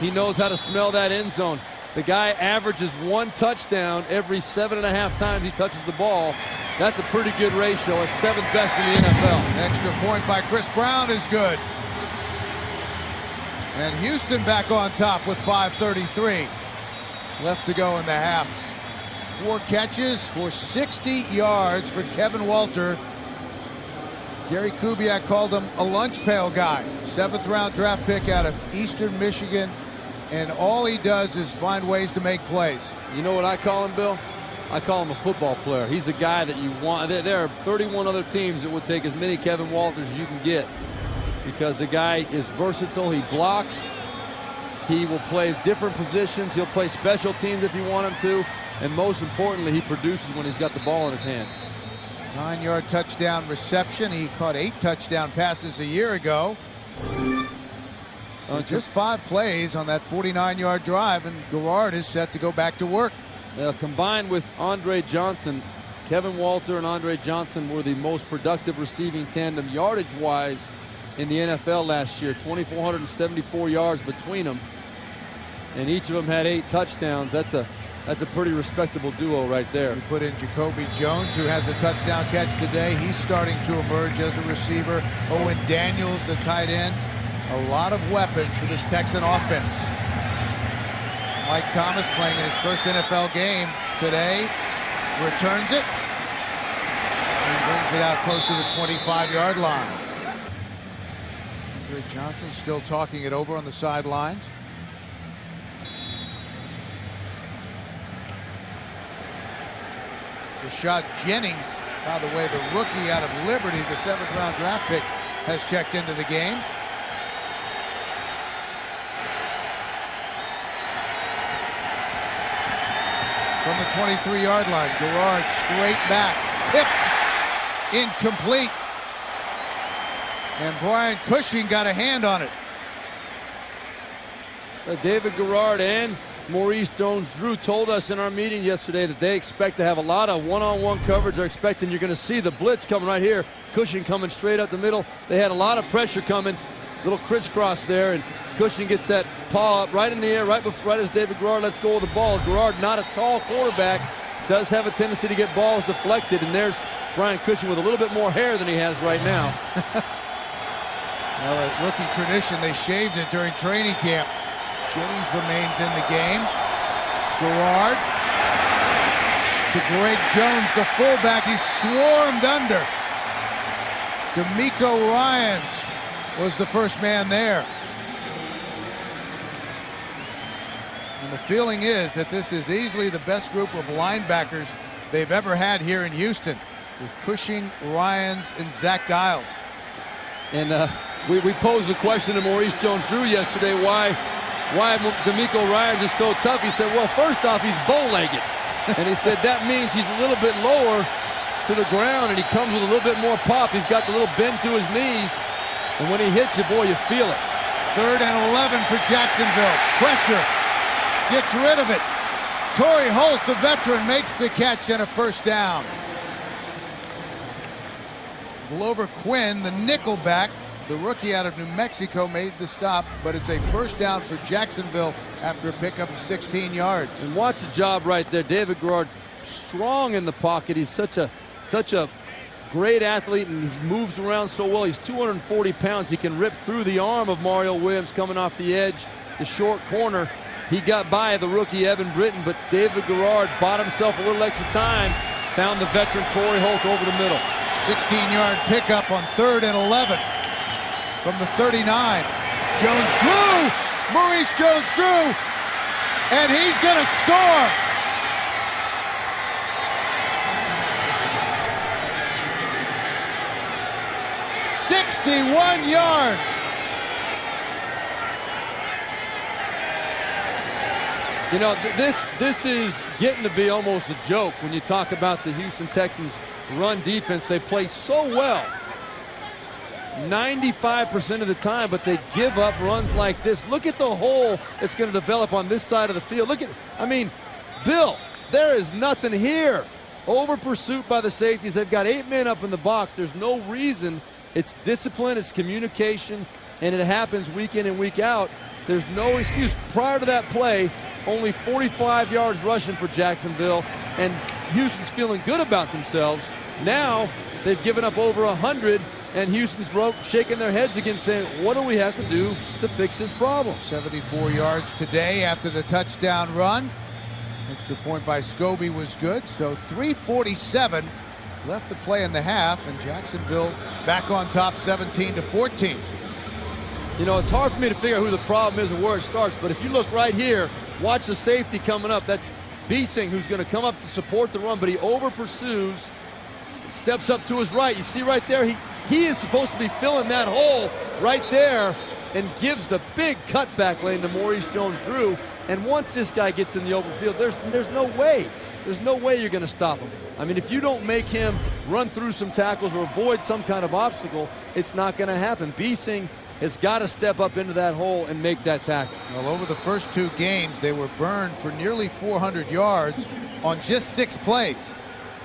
he knows how to smell that end zone. The guy averages 1 touchdown every 7.5 times he touches the ball. That's a pretty good ratio. It's 7th best in the NFL. Extra point by Chris Brown is good. And Houston back on top with 5:33 left to go in the half. 4 catches for 60 yards for Kevin Walter. Gary Kubiak called him a lunch pail guy. 7th-round draft pick out of Eastern Michigan. And all he does is find ways to make plays. You know what I call him, Bill? I call him a football player. He's a guy that you want. There are 31 other teams that would take as many Kevin Walters as you can get, because the guy is versatile. He blocks. He will play different positions. He'll play special teams if you want him to. And most importantly, he produces when he's got the ball in his hand. 9-yard touchdown reception. He caught 8 touchdown passes a year ago. So just 5 plays on that 49-yard drive, and Garrard is set to go back to work. Combined with Andre Johnson, Kevin Walter and Andre Johnson were the most productive receiving tandem yardage-wise in the NFL last year. 2,474 yards between them, and each of them had 8 touchdowns. That's a pretty respectable duo right there. You put in Jacoby Jones, who has a touchdown catch today. He's starting to emerge as a receiver. Owen Daniels, the tight end. A lot of weapons for this Texan offense. Mike Thomas playing in his first NFL game today. Returns it. And brings it out close to the 25-yard line. Andre Johnson still talking it over on the sidelines. Rashad Jennings, by the way, the rookie out of Liberty, the 7th-round draft pick, has checked into the game. From the 23-yard line, Garrard straight back, tipped, incomplete. And Brian Cushing got a hand on it. David Garrard and Maurice Jones-Drew told us in our meeting yesterday that they expect to have a lot of one-on-one coverage. They're expecting you're going to see the blitz coming right here. Cushing coming straight up the middle. They had a lot of pressure coming. Little crisscross there, and Cushing gets that paw up right in the air right as David Garrard lets go of the ball. Garrard, not a tall quarterback, does have a tendency to get balls deflected, and there's Brian Cushing with a little bit more hair than he has right now. Well, a rookie tradition, they shaved it during training camp. Jennings remains in the game. Garrard to Greg Jones, the fullback. He's swarmed under. D'Amico Ryans was the first man there. And the feeling is that this is easily the best group of linebackers they've ever had here in Houston, with Cushing, Ryans, and Zach Dials. And we posed a question to Maurice Jones-Drew yesterday, why D'Amico Ryans is so tough. He said, well, first off, he's bow-legged. And he said that means he's a little bit lower to the ground, and he comes with a little bit more pop. He's got the little bend to his knees, and when he hits you, boy, you feel it. 3rd and 11 for Jacksonville. Pressure. Gets rid of it. Torrey Holt, the veteran, makes the catch and a first down. Glover Quinn, the nickelback, the rookie out of New Mexico, made the stop, but it's a first down for Jacksonville after a pickup of 16 yards. And watch the job right there. David Garrard's strong in the pocket. He's such a great athlete, and he moves around so well. He's 240 pounds. He can rip through the arm of Mario Williams coming off the edge, the short corner. He got by the rookie Evan Britton, but David Garrard bought himself a little extra time, found the veteran Torrey Holt over the middle. 16-yard pickup on 3rd and 11 from the 39. Jones-Drew, Maurice Jones-Drew, and he's going to score. "61 yards. You know, this is getting to be almost a joke when you talk about the Houston Texans' run defense. They play so well 95% of the time, but they give up runs like this. Look at the hole that's going to develop on this side of the field. Look at, I mean, Bill, there is nothing here. Over pursuit by the safeties. They've got 8 men up in the box. There's no reason. It's discipline, it's communication, and it happens week in and week out. There's no excuse. Prior to that play, only 45 yards rushing for Jacksonville, and Houston's feeling good about themselves. Now they've given up over 100, and Houston's shaking their heads again, saying, what do we have to do to fix this problem? 74 yards today after the touchdown run. Extra point by Scobie was good, so 3:47 left to play in the half, and Jacksonville back on top 17-14. You know, it's hard for me to figure out who the problem is and where it starts, but if you look right here, watch the safety coming up. That's Biesing, who's going to come up to support the run, but he over pursues, steps up to his right. You see right there, he is supposed to be filling that hole right there, and gives the big cutback lane to Maurice Jones-Drew. And once this guy gets in the open field, there's no way. There's no way you're going to stop him. I mean, if you don't make him run through some tackles or avoid some kind of obstacle, it's not going to happen. Biesing has got to step up into that hole and make that tackle. Well, over the first 2 games, they were burned for nearly 400 yards on just 6 plays.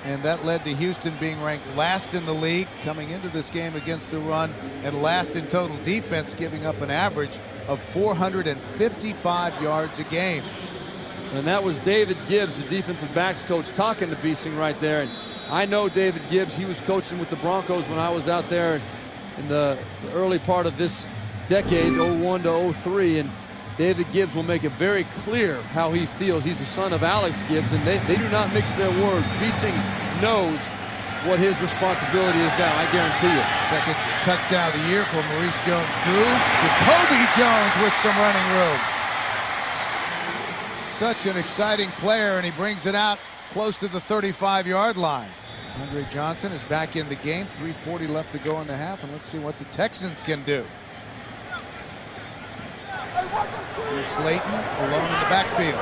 And that led to Houston being ranked last in the league coming into this game against the run, and last in total defense, giving up an average of 455 yards a game. And that was David Gibbs, the defensive backs coach, talking to Biesing right there. And I know David Gibbs. He was coaching with the Broncos when I was out there in the early part of this decade, 01 to 03. And David Gibbs will make it very clear how he feels. He's the son of Alex Gibbs, and they do not mix their words. Biesing knows what his responsibility is now, I guarantee you. Second touchdown of the year for Maurice Jones-Drew. Jacoby Jones with some running room. Such an exciting player, and he brings it out close to the 35-yard line. Andre Johnson is back in the game. 3:40 left to go in the half, and let's see what the Texans can do. Steve Slayton alone in the backfield.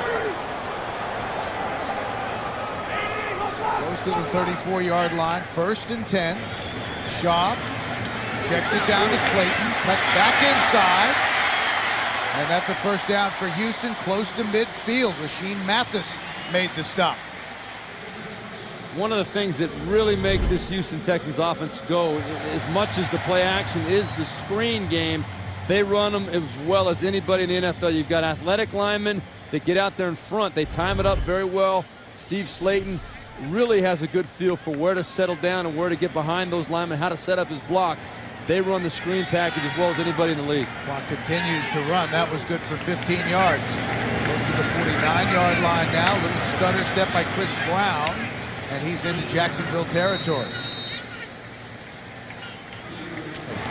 Goes to the 34-yard line. 1st and 10. Schaub checks it down to Slayton. Cuts back inside. And that's a first down for Houston, close to midfield. Rashean Mathis made the stop. One of the things that really makes this Houston Texans offense go, as much as the play action, is the screen game. They run them as well as anybody in the NFL. You've got athletic linemen that get out there in front. They time it up very well. Steve Slayton really has a good feel for where to settle down and where to get behind those linemen, how to set up his blocks. They run the screen package as well as anybody in the league. Clock continues to run. That was good for 15 yards. Goes to the 49-yard line now. Little stutter step by Chris Brown, and he's into Jacksonville territory.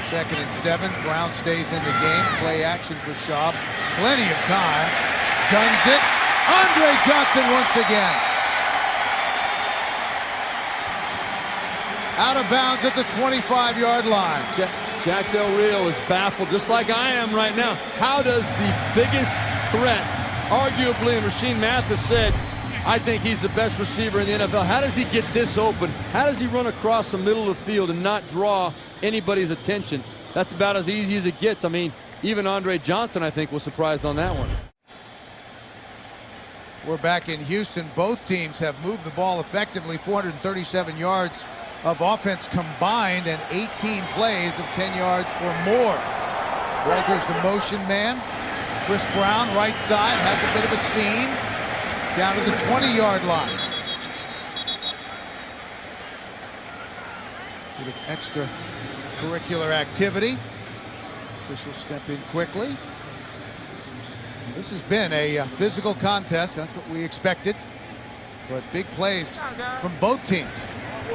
2nd and 7. Brown stays in the game. Play action for Schaub. Plenty of time. Guns it. Andre Johnson once again. Out of bounds at the 25-yard line. Jack Del Rio is baffled, just like I am right now. How does the biggest threat, arguably, and Rasheed Mathis said, I think he's the best receiver in the NFL. How does he get this open? How does he run across the middle of the field and not draw anybody's attention? That's about as easy as it gets. I mean, even Andre Johnson, I think, was surprised on that one. We're back in Houston. Both teams have moved the ball effectively. 437 yards of offense combined and 18 plays of 10 yards or more. Walter's the motion man. Chris Brown, right side, has a bit of a seam down to the 20-yard line. Bit of extracurricular activity. Officials step in quickly. And this has been a physical contest. That's what we expected. But big plays from both teams.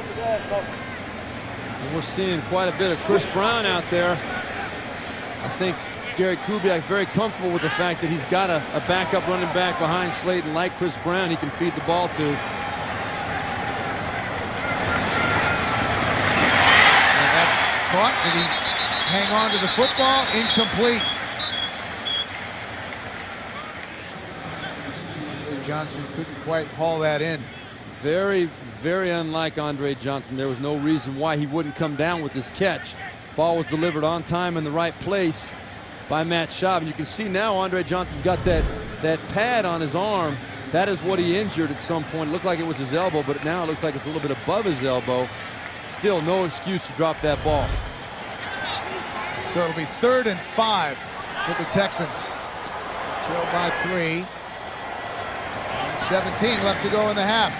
And we're seeing quite a bit of Chris Brown out there. I think Gary Kubiak very comfortable with the fact that he's got a backup running back behind Slayton like Chris Brown he can feed the ball to. And that's caught. Did he hang on to the football? Incomplete. Johnson couldn't quite haul that in. Very, very unlike Andre Johnson. There was no reason why he wouldn't come down with this catch. Ball was delivered on time in the right place by Matt Schaub. And you can see now Andre Johnson's got that pad on his arm. That is what he injured at some point. It looked like it was his elbow, but now it looks like it's a little bit above his elbow. Still no excuse to drop that ball. So it'll be 3rd and 5 for the Texans. Trail by 3. 17 left to go in the half.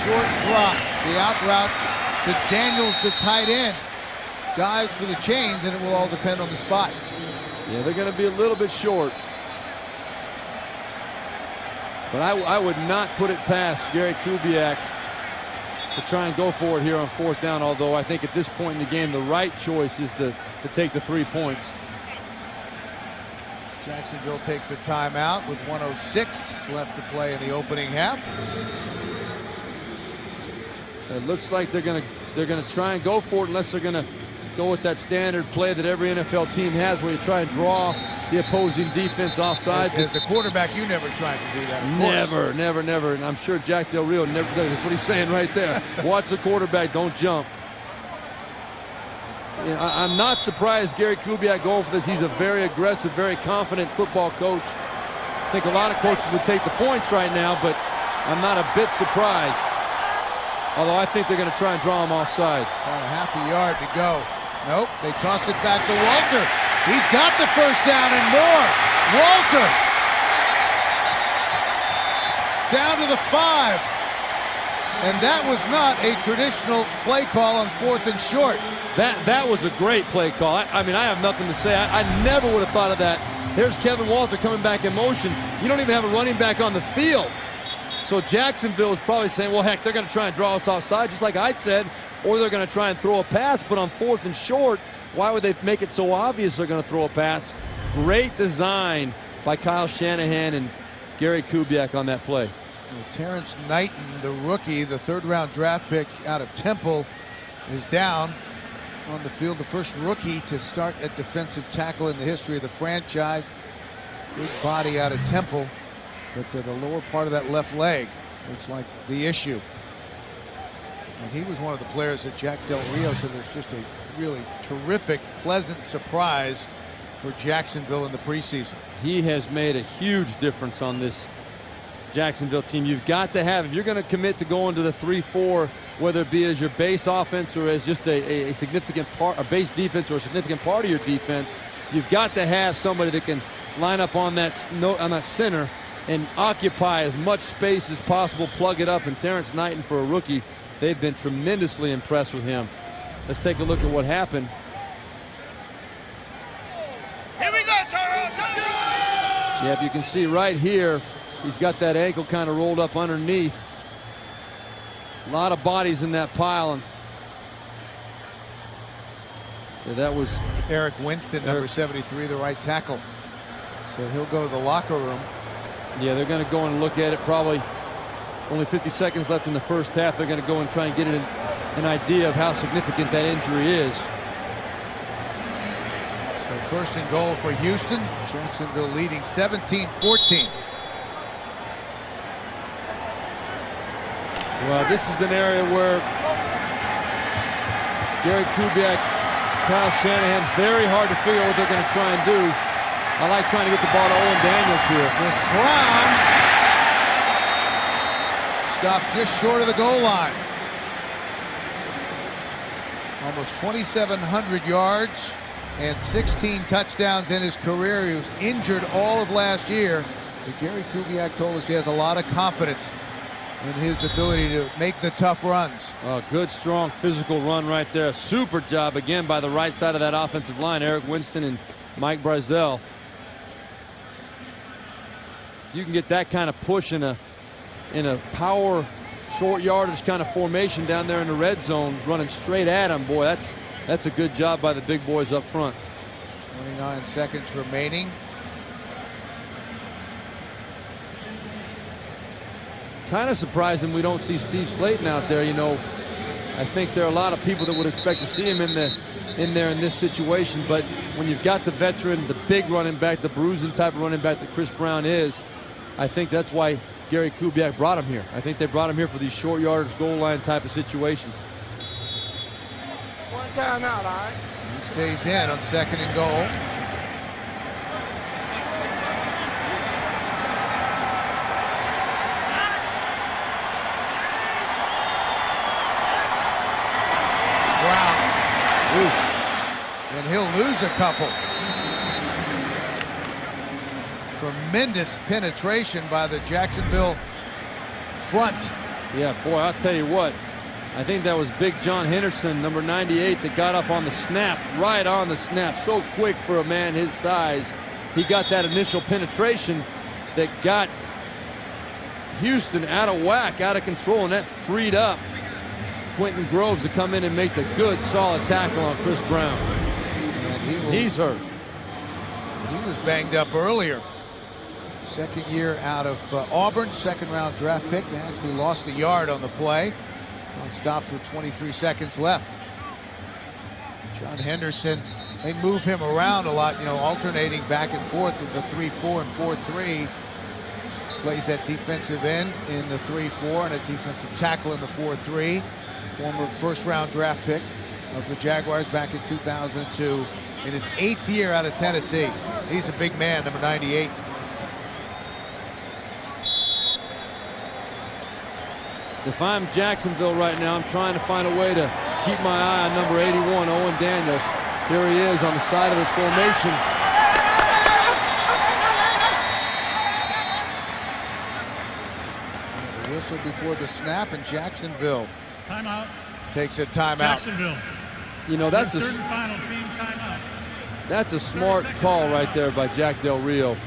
Short drop. The out route to Daniels, the tight end. Dives for the chains, and it will all depend on the spot. Yeah, they're going to be a little bit short. But I would not put it past Gary Kubiak to try and go for it here on 4th down, although I think at this point in the game, the right choice is to take the 3 points. Jacksonville takes a timeout with 1:06 left to play in the opening half. It looks like they're going to try and go for it, unless they're going to go with that standard play that every NFL team has, where you try and draw the opposing defense off sides. As a quarterback, you never tried to do that. Never. And I'm sure Jack Del Rio never does. That's what he's saying right there. Watch the quarterback, don't jump. You know, I'm not surprised Gary Kubiak going for this. He's a very aggressive, very confident football coach. I think a lot of coaches would take the points right now, but I'm not a bit surprised. Although I think they're going to try and draw him off sides. About a half a yard to go. Nope, they toss it back to Walter. He's got the 1st down and more. Walter down to the 5. And that was not a traditional play call on 4th and short. That was a great play call. I mean, I have nothing to say. I never would have thought of that. There's Kevin Walter coming back in motion. You don't even have a running back on the field. So Jacksonville is probably saying, well, heck, they're going to try and draw us offside, just like I said, or they're going to try and throw a pass. But on 4th and short, why would they make it so obvious they're going to throw a pass? Great design by Kyle Shanahan and Gary Kubiak on that play. Terrence Knighton, the rookie, the 3rd-round draft pick out of Temple, is down on the field. The first rookie to start at defensive tackle in the history of the franchise. Big body out of Temple, but to the lower part of that left leg looks like the issue. And he was one of the players that Jack Del Rio said was just a really terrific, pleasant surprise for Jacksonville in the preseason. He has made a huge difference on this Jacksonville team. You've got to have, if you're going to commit to going to the 3-4, whether it be as your base offense or as just a significant part, a base defense or a significant part of your defense, you've got to have somebody that can line up on that center and occupy as much space as possible, plug it up. And Terrence Knighton, for a rookie, they've been tremendously impressed with him. Let's take a look at what happened. Yeah, if you can see right here, he's got that ankle kind of rolled up underneath. A lot of bodies in that pile. And yeah, that was Eric Winston, number 73, the right tackle. So he'll go to the locker room. Yeah, they're going to go and look at it. Probably only 50 seconds left in the first half. They're going to go and try and get an idea of how significant that injury is. So first and goal for Houston. Jacksonville leading 17-14. Well, this is an area where Gary Kubiak, Kyle Shanahan, very hard to figure out what they're going to try and do. I like trying to get the ball to Owen Daniels here. Chris Brown stopped just short of the goal line. Almost 2,700 yards and 16 touchdowns in his career. He was injured all of last year. But Gary Kubiak told us he has a lot of confidence in his ability to make the tough runs. Oh, good, strong, physical run right there. Super job again by the right side of that offensive line, Eric Winston and Mike Brazel. You can get that kind of push in a power short yardage kind of formation down there in the red zone, running straight at him. Boy, that's a good job by the big boys up front. 29 seconds remaining. Kind of surprising we don't see Steve Slayton out there. You know, I think there are a lot of people that would expect to see him in there in this situation. But when you've got the veteran, the big running back, the bruising type of running back that Chris Brown is, I think that's why Gary Kubiak brought him here. I think they brought him here for these short yardage goal line type of situations. One timeout, all right? He stays in on second and goal. And he'll lose a couple. Tremendous penetration by the Jacksonville front. Yeah, boy, I'll tell you what. I think that was Big John Henderson, number 98, that got up on the snap, right on the snap. So quick for a man his size. He got that initial penetration that got Houston out of whack, out of control, and that freed up Quentin Groves to come in and make the good, solid tackle on Chris Brown. He's hurt. He was banged up earlier. Second year out of Auburn, second round draft pick. They actually lost a yard on the play. Clock stops with 23 seconds left. John Henderson, they move him around a lot, you know, alternating back and forth with the 3-4 and 4-3. Plays at defensive end in the 3-4 and a defensive tackle in the 4-3. Former first round draft pick of the Jaguars back in 2002. In his 8th year out of Tennessee. He's a big man, number 98. If I'm Jacksonville right now, I'm trying to find a way to keep my eye on number 81, Owen Daniels. Here he is on the side of the formation. The whistle before the snap, and Jacksonville Timeout. takes a timeout. Jacksonville. You know, that's Third and final team timeout. That's a smart call right there by Jack Del Rio.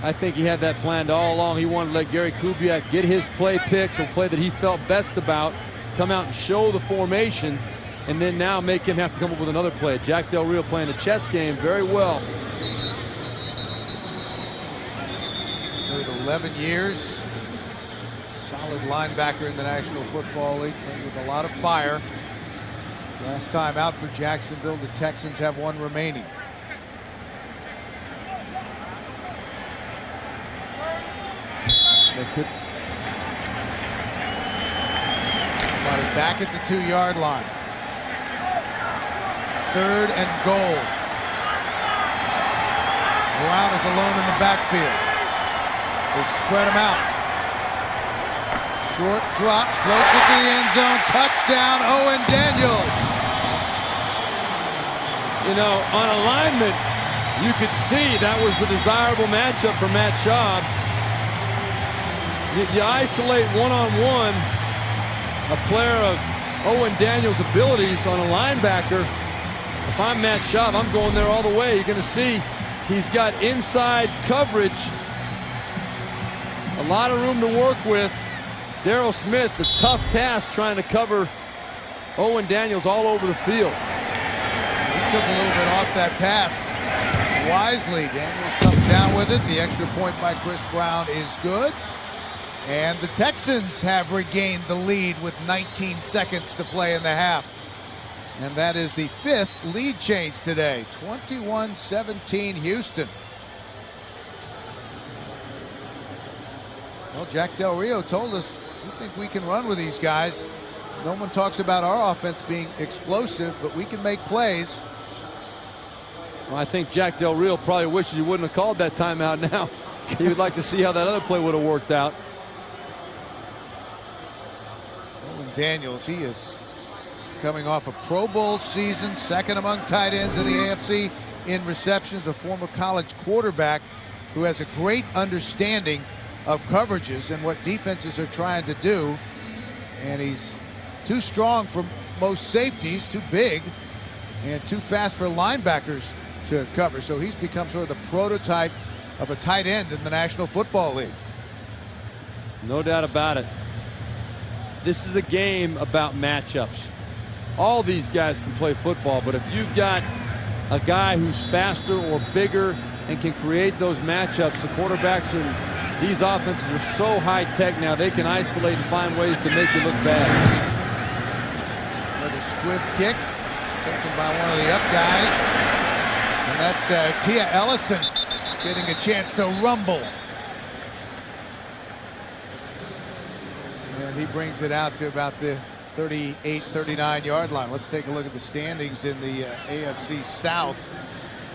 I think he had that planned all along. He wanted to let Gary Kubiak get his play picked, the play that he felt best about, come out and show the formation, and then now make him have to come up with another play. Jack Del Rio playing the chess game very well. Played 11 years. Solid linebacker in the National Football League, playing with a lot of fire. Last time out for Jacksonville, the Texans have one remaining. They could. Spotted back at the 2-yard line. Third and goal. Brown is alone in the backfield. They spread him out. Short drop, floats it to the end zone. Touchdown, Owen Daniels. You know, on alignment, you could see that was the desirable matchup for Matt Schaub. You isolate one-on-one a player of Owen Daniels' abilities on a linebacker. If I'm Matt Schaub, I'm going there all the way. You're going to see He's got inside coverage. A lot of room to work with. Darryl Smith, the tough task trying to cover Owen Daniels all over the field. He took a little bit off that pass wisely. Daniels comes down with it. The extra point by Chris Brown is good. And the Texans have regained the lead with 19 seconds to play in the half. And that is the 5th lead change today. 21-17 Houston. Well, Jack Del Rio told us, we think we can run with these guys. No one talks about our offense being explosive, but we can make plays. Well, I think Jack Del Rio probably wishes he wouldn't have called that timeout now. He would like to see how that other play would have worked out. Owen Daniels, he is coming off a Pro Bowl season, second among tight ends in the AFC in receptions, a former college quarterback who has a great understanding of coverages and what defenses are trying to do. And he's too strong for most safeties, too big, and too fast for linebackers to cover. So he's become sort of the prototype of a tight end in the National Football League. No doubt about it. This is a game about matchups. All these guys can play football, but if you've got a guy who's faster or bigger and can create those matchups, the quarterbacks in these offenses are so high-tech now, they can isolate and find ways to make you look bad. Another squib kick taken by one of the up guys. And that's Tia Ellison getting a chance to rumble. And he brings it out to about the 38, 39-yard line. Let's take a look at the standings in the AFC South.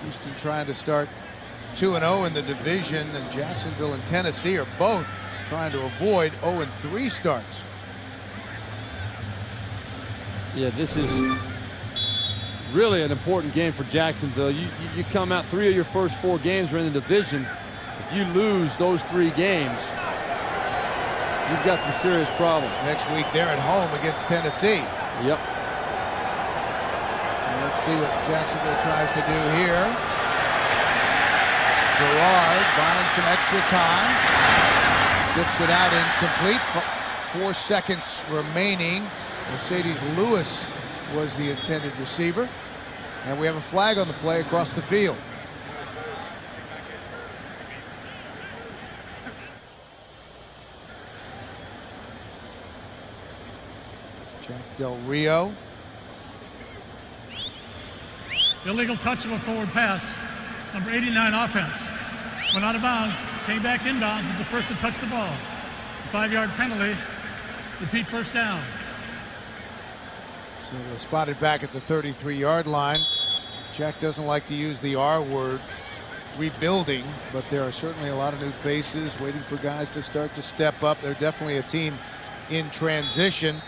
Houston trying to start 2-0 in the division, and Jacksonville and Tennessee are both trying to avoid 0-3 starts. Yeah, this is really an important game for Jacksonville. You come out 3 of your first 4 games are in the division. If you lose those 3 games, you've got some serious problems. Next week they're at home against Tennessee. Yep. So let's see what Jacksonville tries to do here. Garrard buying some extra time. Zips it out incomplete. 4 seconds remaining. Mercedes Lewis was the intended receiver. And we have a flag on the play across the field. Jack Del Rio. Illegal touch of a forward pass. Number 89 offense. Went out of bounds, came back inbounds, was the first to touch the ball. 5-yard penalty. Repeat first down. So they're spotted back at the 33-yard line. Jack doesn't like to use the R word, rebuilding, but there are certainly a lot of new faces waiting for guys to start to step up. They're definitely a team in transition.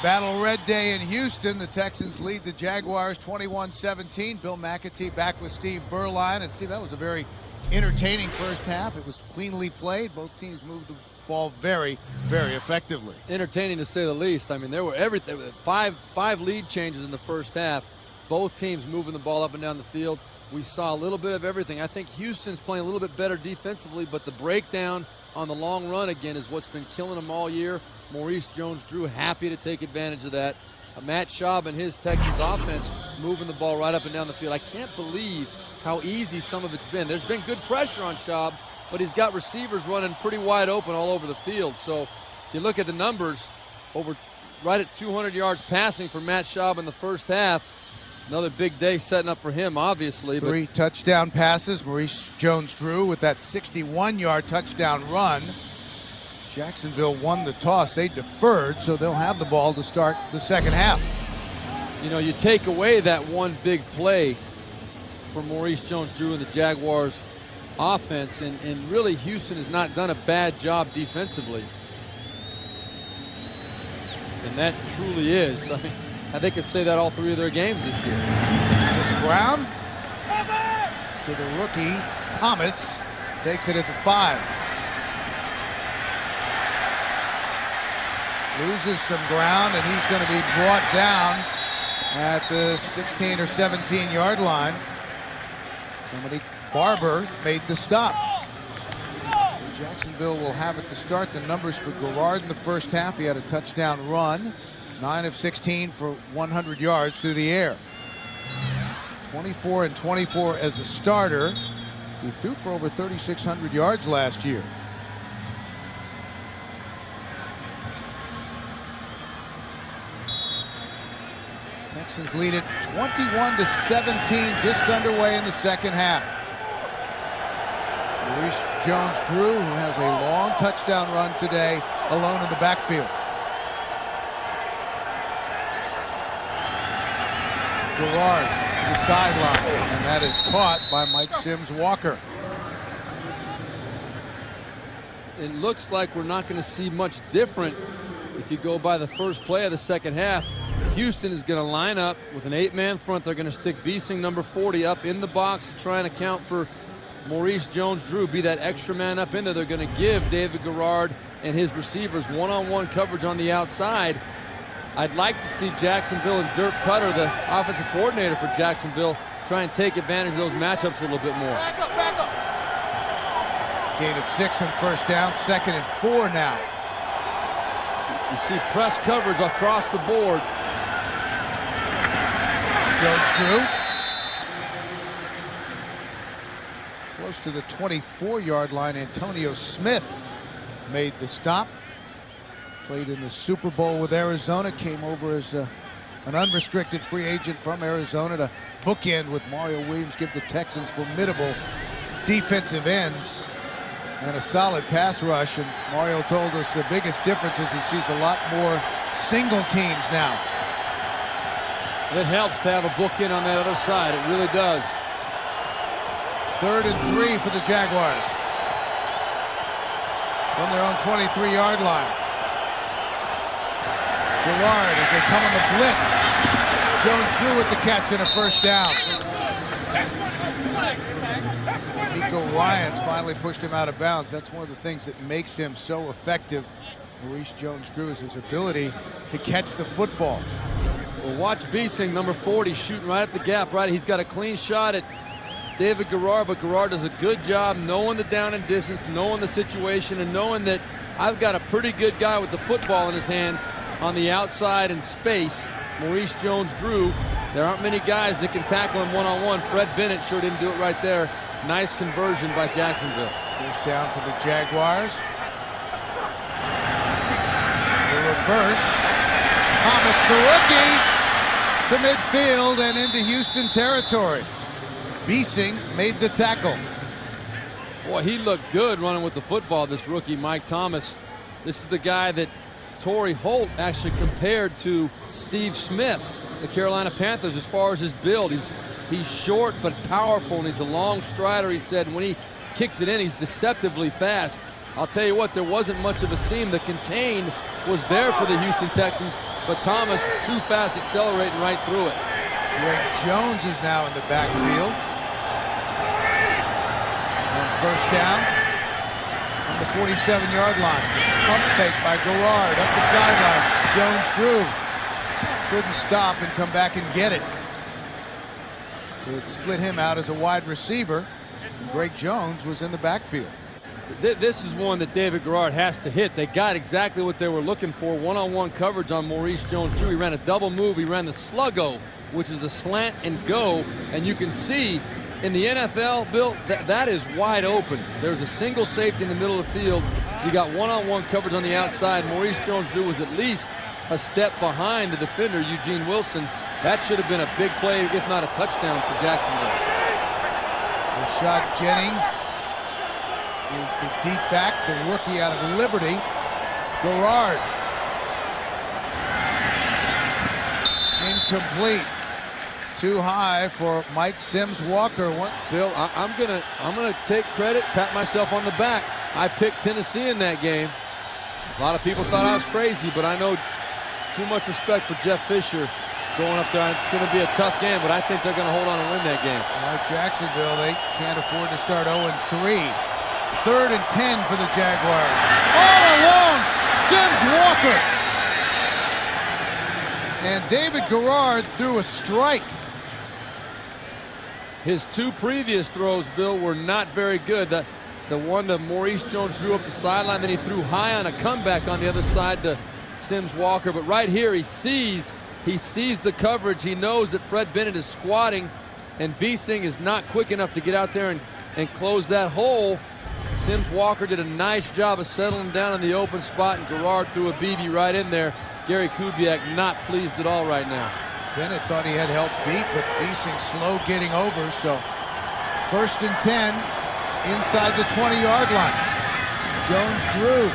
Battle Red Day in Houston. The Texans lead the Jaguars 21-17. Bill McAtee back with Steve Berline. And Steve, that was a very entertaining first half. It was cleanly played. Both teams moved the ball very, very effectively. Entertaining to say the least. I mean, there were everything. Five lead changes in the first half. Both teams moving the ball up and down the field. We saw a little bit of everything. I think Houston's playing a little bit better defensively, but the breakdown on the long run again is what's been killing them all year. Maurice Jones-Drew happy to take advantage of that. Matt Schaub and his Texans offense moving the ball right up and down the field. I can't believe how easy some of it's been. There's been good pressure on Schaub, but he's got receivers running pretty wide open all over the field. So you look at the numbers, right at 200 yards passing for Matt Schaub in the first half. Another big day setting up for him, obviously. 3 touchdown passes. Maurice Jones-Drew with that 61-yard touchdown run. Jacksonville won the toss. They deferred, so they'll have the ball to start the second half. You know, you take away that one big play for Maurice Jones-Drew and the Jaguars offense, and really Houston has not done a bad job defensively. And that truly is. I mean, they could say that all 3 of their games this year. Chris Brown to the rookie. Thomas takes it at the 5. Loses some ground, and he's going to be brought down at the 16 or 17-yard line. Dominique Barber made the stop. So Jacksonville will have it to start. The numbers for Garrard in the first half. He had a touchdown run. 9 of 16 for 100 yards through the air. 24 and 24 as a starter. He threw for over 3,600 yards last year. Texans lead it 21-17, just underway in the second half. Maurice Jones-Drew, who has a long touchdown run today, alone in the backfield. Garrard to the sideline, and that is caught by Mike Sims Walker. It looks like we're not going to see much different if you go by the first play of the second half. Houston is going to line up with an 8-man front. They're going to stick Beasing, number 40, up in the box to try and account for Maurice Jones-Drew, be that extra man up in there. They're going to give David Garrard and his receivers one-on-one coverage on the outside. I'd like to see Jacksonville and Dirk Cutter, the offensive coordinator for Jacksonville, try and take advantage of those matchups a little bit more. Back up. Gain of 6 on first down, 2nd and 4 now. You see press coverage across the board. Jones-Drew. Close to the 24-yard line, Antonio Smith made the stop. Played in the Super Bowl with Arizona, came over as an unrestricted free agent from Arizona to bookend with Mario Williams, give the Texans formidable defensive ends and a solid pass rush. And Mario told us the biggest difference is he sees a lot more single teams now. It helps to have a bookend on that other side. It really does. 3rd and 3 for the Jaguars from their own 23-yard line. Garrard as they come on the blitz. Jones-Drew with the catch and a first down. Nico Ryans finally pushed him out of bounds. That's one of the things that makes him so effective. Maurice Jones-Drew is his ability to catch the football. Well, watch Beasing, number 40, shooting right at the gap. Right, he's got a clean shot at David Garrard, but Garrard does a good job knowing the down and distance, knowing the situation, and knowing that I've got a pretty good guy with the football in his hands on the outside in space. Maurice Jones-Drew. There aren't many guys that can tackle him one-on-one. Fred Bennett sure didn't do it right there. Nice conversion by Jacksonville. First down for the Jaguars. The reverse. Thomas, the rookie, to midfield and into Houston territory. Beasing made the tackle. Boy, he looked good running with the football, this rookie, Mike Thomas. This is the guy that Torrey Holt actually compared to Steve Smith, the Carolina Panthers, as far as his build. He's short but powerful, and he's a long strider. He said when he kicks it in, he's deceptively fast. I'll tell you what, there wasn't much of a seam. The contain was there for the Houston Texans, but Thomas too fast, accelerating right through it. Greg Jones is now in the backfield. On first down on the 47-yard line. Pump fake by Garrard up the sideline. Jones-Drew couldn't stop and come back and get it. It split him out as a wide receiver. Greg Jones was in the backfield. This is one that David Garrard has to hit. They got exactly what they were looking for. One-on-one coverage on Maurice Jones-Drew. He ran a double move. He ran the sluggo, which is a slant and go. And you can see in the NFL, Bill, that is wide open. There's a single safety in the middle of the field. You got one-on-one coverage on the outside. Maurice Jones-Drew was at least a step behind the defender, Eugene Wilson. That should have been a big play, if not a touchdown, for Jacksonville. Rashad Jennings is the deep back, the rookie out of Liberty. Garrard. Incomplete. Too high for Mike Sims Walker. Bill, I'm gonna take credit, pat myself on the back. I picked Tennessee in that game. A lot of people thought I was crazy, but I know too much respect for Jeff Fisher going up there. It's going to be a tough game, but I think they're going to hold on and win that game. Like Jacksonville, they can't afford to start 0-3. 3rd and 10 for the Jaguars. All along, Sims Walker. And David Garrard threw a strike. His 2 previous throws, Bill, were not very good. The one to Maurice Jones-Drew up the sideline, then he threw high on a comeback on the other side to Sims Walker. But right here, he sees the coverage. He knows that Fred Bennett is squatting, and Biesing is not quick enough to get out there and close that hole. Sims Walker did a nice job of settling down in the open spot, and Garrard threw a BB right in there. Gary Kubiak not pleased at all right now. Bennett thought he had help deep, but Biesing slow getting over. So 1st and 10 inside the 20-yard line. Jones-Drew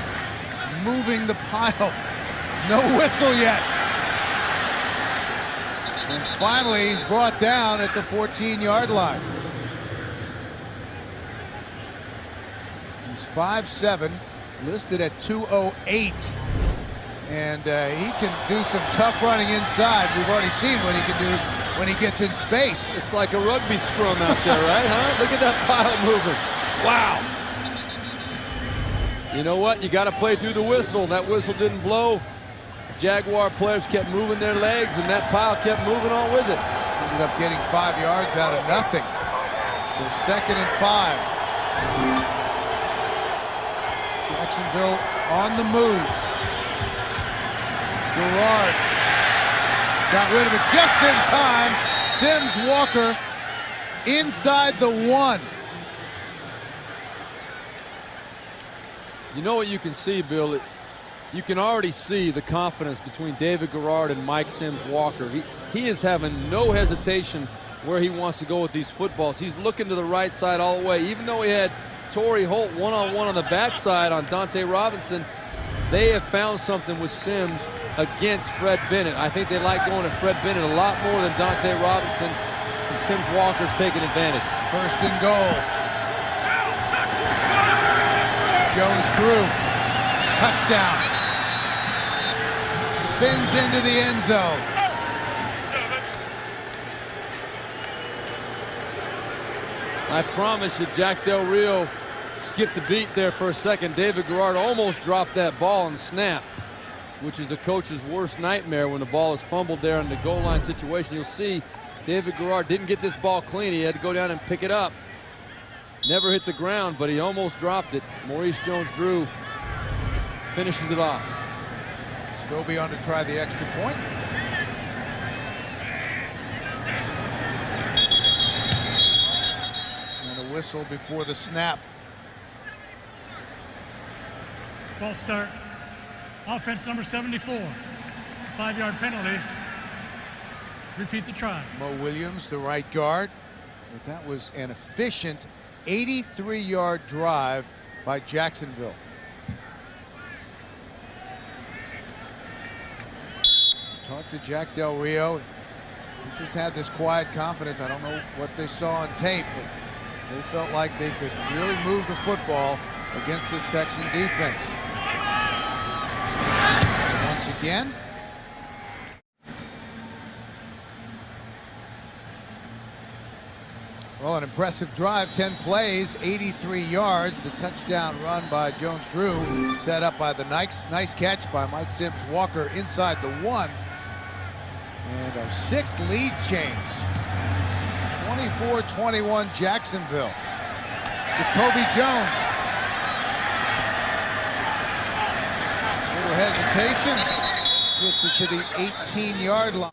moving the pile. No whistle yet. And finally, he's brought down at the 14-yard line. He's 5'7", listed at 208. And he can do some tough running inside. We've already seen what he can do when he gets in space. It's like a rugby scrum out there, right, huh? Look at that pile moving. Wow. You know what? You got to play through the whistle. That whistle didn't blow. Jaguar players kept moving their legs, and that pile kept moving on with it. Ended up getting 5 yards out of nothing. So 2nd and 5. Jacksonville on the move. Garrard got rid of it just in time. Sims Walker inside the 1. You know what you can see, Bill? You can already see the confidence between David Garrard and Mike Sims Walker. He is having no hesitation where he wants to go with these footballs. He's looking to the right side all the way. Even though he had Torrey Holt one-on-one on the backside on Dante Robinson, they have found something with Sims against Fred Bennett. I think they like going to Fred Bennett a lot more than Dante Robinson, and Sims Walker's taking advantage. 1st and goal. Jones-Drew, touchdown. Spins into the end zone. I promise you, Jack Del Rio skipped the beat there for a second. David Garrard almost dropped that ball on the snap, which is the coach's worst nightmare when the ball is fumbled there in the goal line situation. You'll see David Garrard didn't get this ball clean. He had to go down and pick it up. Never hit the ground, but he almost dropped it. Maurice Jones-Drew finishes it off. Scobie on to try the extra point. And a whistle before the snap. False start. Offense number 74. 5-yard penalty. Repeat the try. Mo Williams, the right guard. But that was an efficient 83-yard drive by Jacksonville. Talked to Jack Del Rio. He just had this quiet confidence. I don't know what they saw on tape, but they felt like they could really move the football against this Texan defense. So once again, well, an impressive drive, 10 plays, 83 yards. The touchdown run by Jones-Drew, set up by the nice catch by Mike Sims Walker inside the 1. And our 6th lead change. 24-21 Jacksonville. Jacoby Jones. Little hesitation. Gets it to the 18-yard line.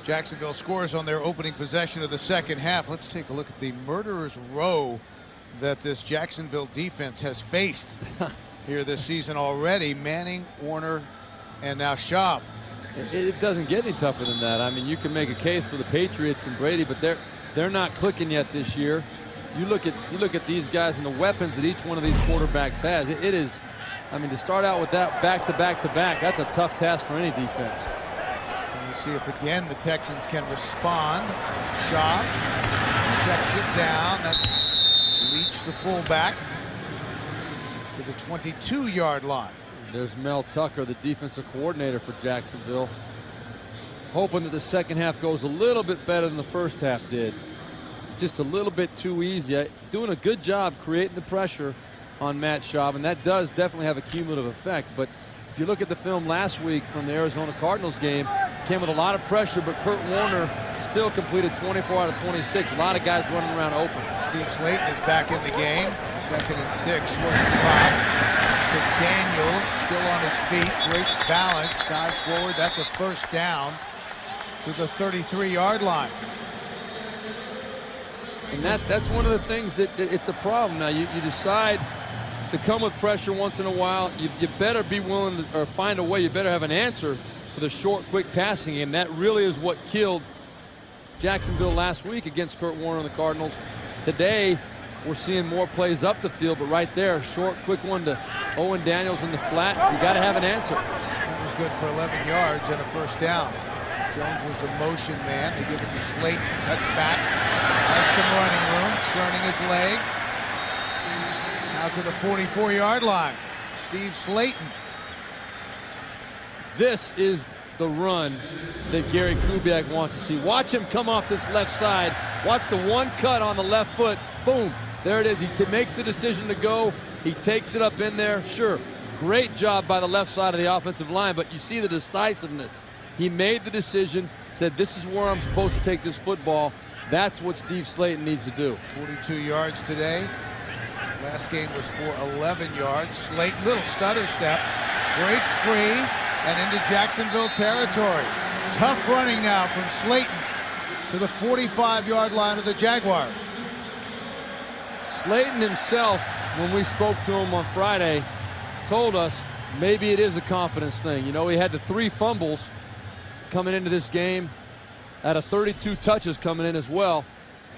Jacksonville scores on their opening possession of the second half. Let's take a look at the murderer's row that this Jacksonville defense has faced here this season already. Manning, Warner, and now Schaub. It doesn't get any tougher than that. I mean, you can make a case for the Patriots and Brady, but they're not clicking yet this year. You look at these guys and the weapons that each one of these quarterbacks has. It is, I mean, to start out with that back to back, that's a tough task for any defense. We'll see if again the Texans can respond. Schaub checks it down. That's Leach, the fullback, to the 22-yard line. There's Mel Tucker, the defensive coordinator for Jacksonville, hoping that the second half goes a little bit better than the first half did. Just a little bit too easy. Doing a good job creating the pressure on Matt Schaub, and that does definitely have a cumulative effect. But If you look at the film last week from the Arizona Cardinals game, came with a lot of pressure, but Kurt Warner still completed 24 out of 26. A lot of guys running around open. Steve Slayton is back in the game. 2nd and 6, short drop to Daniels, still on his feet. Great balance, dives forward. That's a first down to the 33-yard line. And that's one of the things that it's a problem now. You decide to come with pressure once in a while. You better be willing to, or find a way. You better have an answer for the short, quick passing game. That really is what killed Jacksonville last week against Kurt Warner and the Cardinals. Today, we're seeing more plays up the field, but right there, short, quick one to Owen Daniels in the flat. You got to have an answer. That was good for 11 yards and a first down. Jones was the motion man. They give it to Slayton. That's back. Has some running room, churning his legs. Now to the 44-yard line. Steve Slayton. This is the run that Gary Kubiak wants to see. Watch him come off this left side. Watch the one cut on the left foot. Boom. There it is. He makes the decision to go. He takes it up in there. Sure, great job by the left side of the offensive line, but you see the decisiveness. He made the decision, said, this is where I'm supposed to take this football. That's what Steve Slayton needs to do. 42 yards today. Last game was for 11 yards. Slayton, little stutter step, breaks free and into Jacksonville territory. Tough running now from Slayton to the 45-yard line of the Jaguars. Slayton himself, when we spoke to him on Friday, told us maybe it is a confidence thing. You know, he had the 3 fumbles coming into this game, out of 32 touches coming in as well,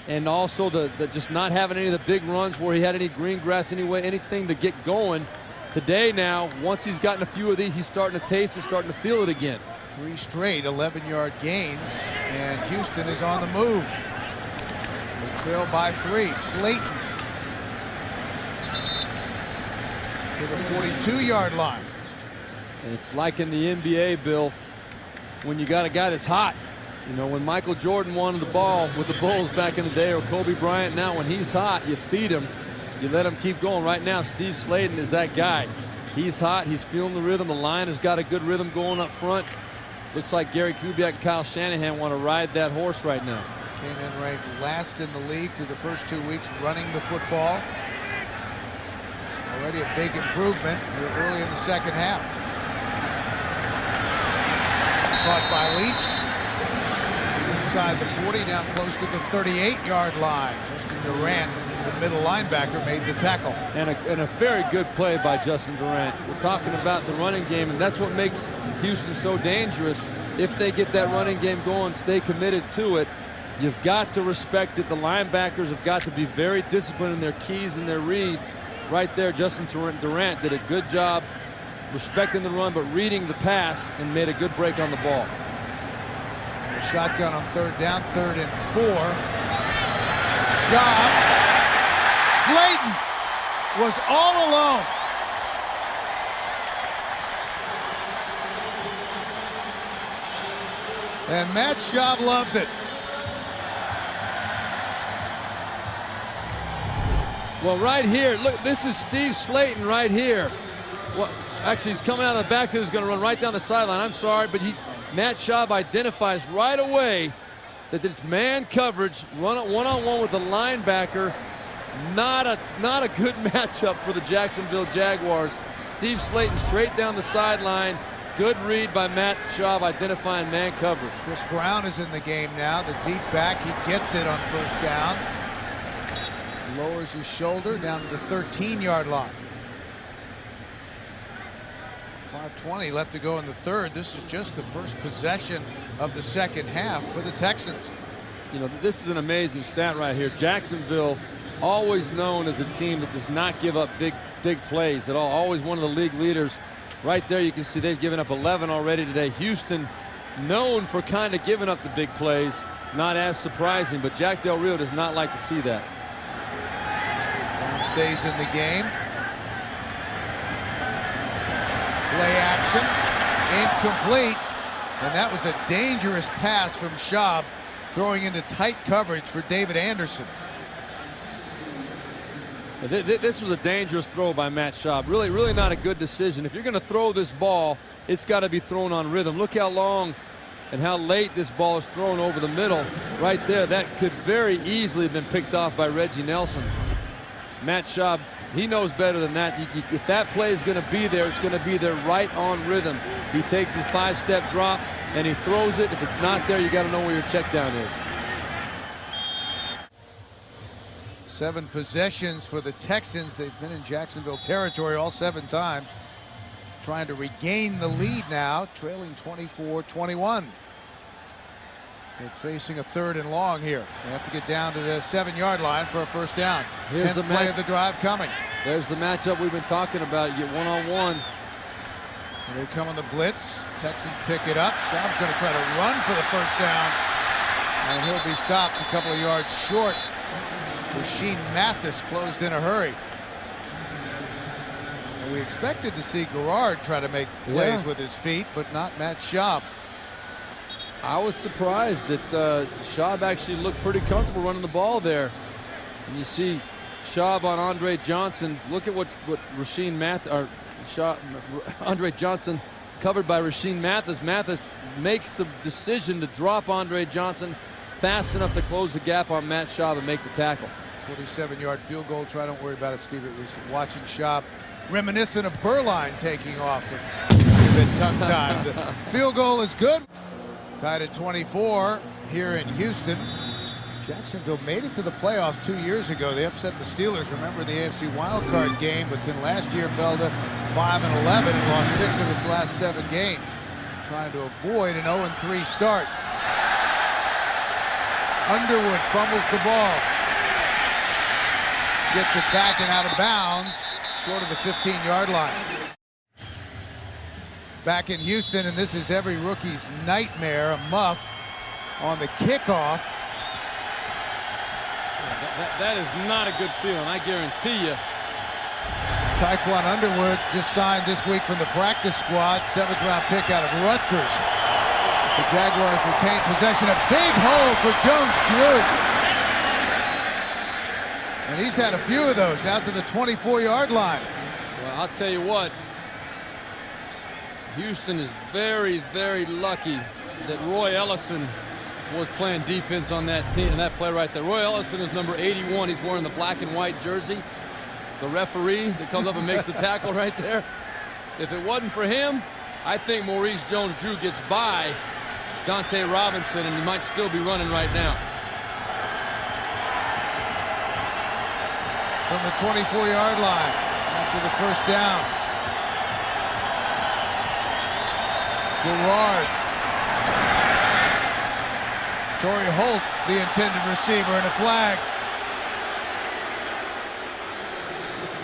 and also the just not having any of the big runs where he had any green grass anyway, anything to get going. Today now, once he's gotten a few of these, he's starting to taste it, starting to feel it again. 3 straight 11-yard gains, and Houston is on the move. They trail by 3. Slayton to the 42-yard line. And it's like in the NBA, Bill, when you got a guy that's hot. You know, when Michael Jordan wanted the ball with the Bulls back in the day, or Kobe Bryant now, when he's hot, you feed him. You let him keep going. Right now, Steve Slayton is that guy. He's hot. He's feeling the rhythm. The line has got a good rhythm going up front. Looks like Gary Kubiak and Kyle Shanahan want to ride that horse right now. Came in ranked last in the league through the first 2 weeks running the football. Already a big improvement here early in the second half. Caught by Leach. Inside the 40, down close to the 38-yard line. Justin Durant, the middle linebacker, made the tackle. And a very good play by Justin Durant. We're talking about the running game, and that's what makes Houston so dangerous. If they get that running game going, stay committed to it, you've got to respect it. The linebackers have got to be very disciplined in their keys and their reads. Right there, Justin Durant did a good job respecting the run, but reading the pass, and made a good break on the ball. A shotgun on 3rd down, 3rd and 4. Schaub. Slayton was all alone. And Matt Schaub loves it. Well, right here, look, this is Steve Slayton right here. Well, actually, he's coming out of the backfield. He's going to run right down the sideline. I'm sorry, but Matt Schaub identifies right away that it's man coverage, run one-on-one with the linebacker. Not a good matchup for the Jacksonville Jaguars. Steve Slayton straight down the sideline. Good read by Matt Schaub identifying man coverage. Chris Brown is in the game now. The deep back, he gets it on 1st down. Lowers his shoulder down to the 13-yard line. 5:20 left to go in the 3rd. This is just the first possession of the second half for the Texans. You know, this is an amazing stat right here. Jacksonville, always known as a team that does not give up big plays at all. Always one of the league leaders. Right there, you can see they've given up 11 already today. Houston, known for kind of giving up the big plays. Not as surprising, but Jack Del Rio does not like to see that. Brown stays in the game. Play action, incomplete, and that was a dangerous pass from Schaub, throwing into tight coverage for David Anderson. This was a dangerous throw by Matt Schaub. Really not a good decision. If you're going to throw this ball, it's got to be thrown on rhythm. Look how long and how late this ball is thrown over the middle. Right there, that could very easily have been picked off by Reggie Nelson. Matt Schaub, he knows better than that. If that play is going to be there, it's going to be there right on rhythm. He takes his 5-step drop and he throws it. If it's not there, you got to know where your check down is. 7 possessions for the Texans. They've been in Jacksonville territory all 7 times. Trying to regain the lead now, trailing 24-21. They're facing a 3rd and long here. They have to get down to the 7-yard line for a first down. Here's 10th play of the drive coming. There's the matchup we've been talking about. You get one-on-one. They come on the blitz. Texans pick it up. Schaub's going to try to run for the first down. And he'll be stopped a couple of yards short. Rashean Mathis closed in a hurry. And we expected to see Garrard try to make plays with his feet, but not Matt Schaub. I was surprised that Schaub actually looked pretty comfortable running the ball there. And you see Schaub on Andre Johnson. Look at what Rashean Mathis, or Andre Johnson covered by Rashean Mathis. Mathis makes the decision to drop Andre Johnson fast enough to close the gap on Matt Schaub and make the tackle. 27-yard field goal try. Don't worry about it, Steve. It was watching Schaub reminiscent of Burline taking off. And a bit tongue-tied. The field goal is good. Tied at 24 here in Houston. Jacksonville made it to the playoffs 2 years ago. They upset the Steelers, remember, the AFC wildcard game, but then last year fell to 5-11 and lost 6 of its last 7 games. Trying to avoid an 0-3 start. Underwood fumbles the ball. Gets it back and out of bounds, short of the 15-yard line. Back in Houston, and this is every rookie's nightmare, a muff on the kickoff. That is not a good feeling, I guarantee you. Tyquan Underwood just signed this week from the practice squad, 7th-round pick out of Rutgers. The Jaguars retain possession. A big hole for Jones-Drew. And he's had a few of those out to the 24-yard line. Well, I'll tell you what. Houston is very, very lucky that Roy Ellison was playing defense on that team, and that play right there. Roy Ellison is number 81. He's wearing the black and white jersey. The referee that comes up and makes the tackle right there. If it wasn't for him, I think Maurice Jones-Drew gets by Dante Robinson, and he might still be running right now. From the 24-yard line after the first down. Garrard. Torrey Holt, the intended receiver, and a flag.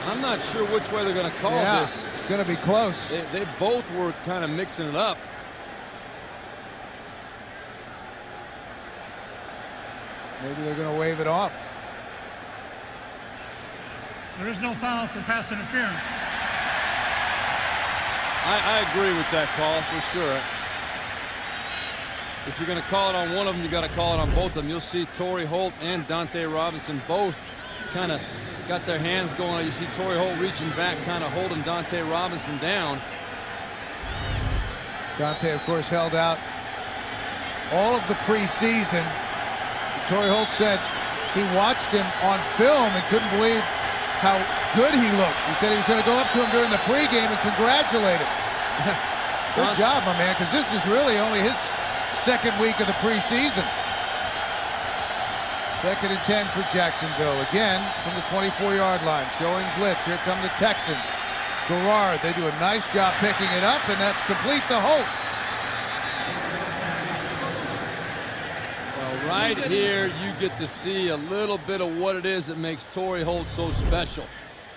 I'm not sure which way they're going to call this. It's going to be close. They both were kind of mixing it up. Maybe they're going to wave it off. There is no foul for pass interference. I agree with that call for sure. If you're going to call it on one of them, you got to call it on both of them. You'll see Torrey Holt and Dante Robinson both kind of got their hands going. You see Torrey Holt reaching back, kind of holding Dante Robinson down. Dante, of course, held out all of the preseason. Torrey Holt said he watched him on film and couldn't believe how good he looked. He said he was going to go up to him during the pregame and congratulate him. Good job, my man, because this is really only his second week of the preseason. 2nd and 10 for Jacksonville. Again, from the 24-yard line, showing blitz. Here come the Texans. Garrard, they do a nice job picking it up, and that's complete to Holt. Well, right here, you get to see a little bit of what it is that makes Torrey Holt so special.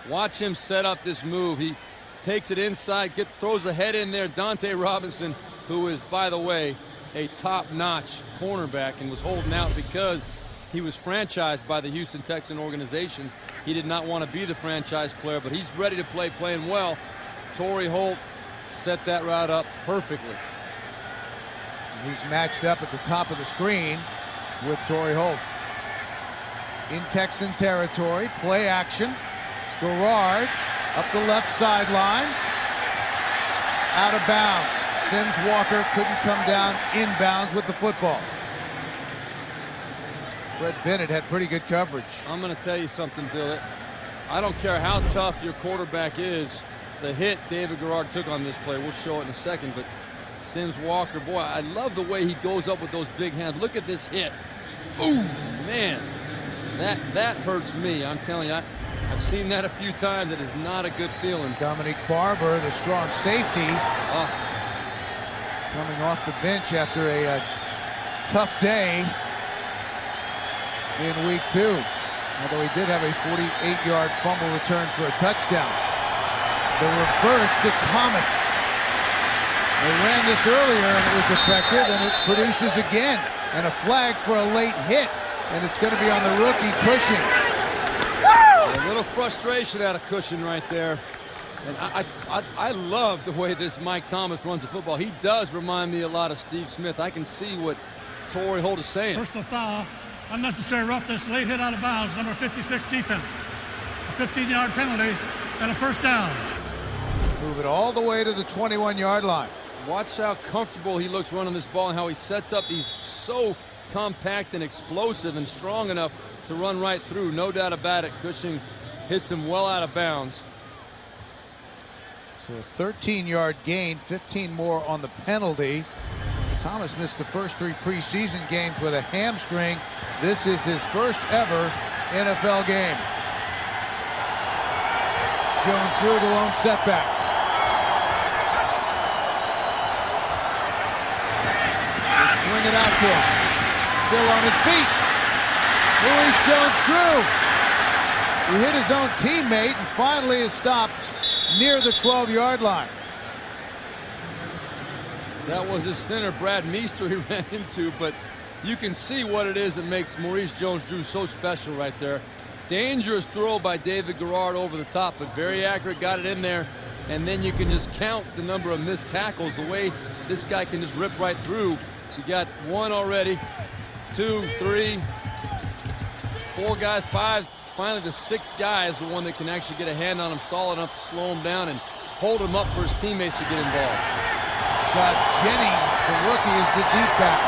Watch him set up this move. He takes it inside, throws a head in there. Dante Robinson, who is, by the way, a top-notch cornerback and was holding out because he was franchised by the Houston Texan organization. He did not want to be the franchise player, but he's ready to play, playing well. Torrey Holt set that route up perfectly. He's matched up at the top of the screen with Torrey Holt. In Texan territory, play action. Garrard up the left sideline. Out of bounds. Sims Walker couldn't come down inbounds with the football. Fred Bennett had pretty good coverage. I'm going to tell you something, Bill. I don't care how tough your quarterback is. The hit David Garrard took on this play, we'll show it in a second, but Sims Walker, boy, I love the way he goes up with those big hands. Look at this hit. Ooh, man. That hurts me. I'm telling you, I've seen that a few times. It is not a good feeling. Dominic Barber, the strong safety, coming off the bench after a tough day in week 2. Although he did have a 48-yard fumble return for a touchdown. The reverse to Thomas. They ran this earlier and it was effective, and it produces again. And a flag for a late hit. And it's going to be on the rookie, Cushing. A little frustration out of Cushing right there. And I love the way this Mike Thomas runs the football. He does remind me a lot of Steve Smith. I can see what Torrey Holt is saying. Personal foul, unnecessary roughness, late hit out of bounds, number 56 defense. A 15-yard penalty and a first down. Move it all the way to the 21-yard line. Watch how comfortable he looks running this ball and how he sets up. He's so compact and explosive and strong enough to run right through. No doubt about it. Cushing hits him well out of bounds. So a 13-yard gain, 15 more on the penalty. Thomas missed the first 3 preseason games with a hamstring. This is his first ever NFL game. Jones drew the lone setback. They swing it out to him. Still on his feet. Maurice Jones-Drew. He hit his own teammate and finally is stopped near the 12-yard line. That was his center, Brad Meester, he ran into, but you can see what it is that makes Maurice Jones-Drew so special right there. Dangerous throw by David Garrard over the top, but very accurate, got it in there, and then you can just count the number of missed tackles, the way this guy can just rip right through. You got 1 already, 2, 3, 4 guys, 5. Finally, the 6th guy is the one that can actually get a hand on him solid enough to slow him down and hold him up for his teammates to get involved. Shot Jennings, the rookie, is the deep back.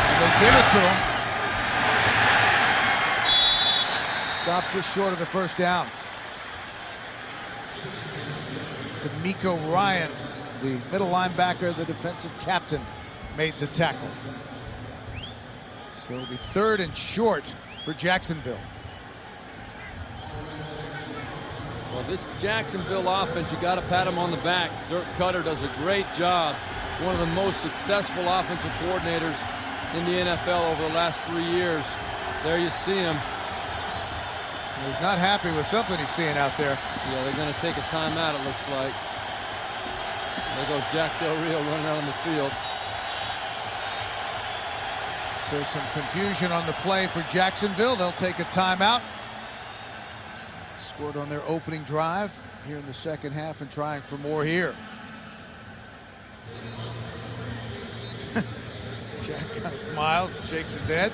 And they give it to him. Stopped just short of the first down. D'Amico Ryans, the middle linebacker, the defensive captain, made the tackle. So it'll be 3rd and short for Jacksonville. Well, this Jacksonville offense, you got to pat him on the back. Dirk Cutter does a great job. One of the most successful offensive coordinators in the NFL over the last 3 years. There you see him. He's not happy with something he's seeing out there. Yeah, they're going to take a timeout, it looks like. There goes Jack Del Rio running out on the field. So some confusion on the play for Jacksonville. They'll take a timeout. Scored on their opening drive here in the second half and trying for more here. Jack kind of smiles and shakes his head.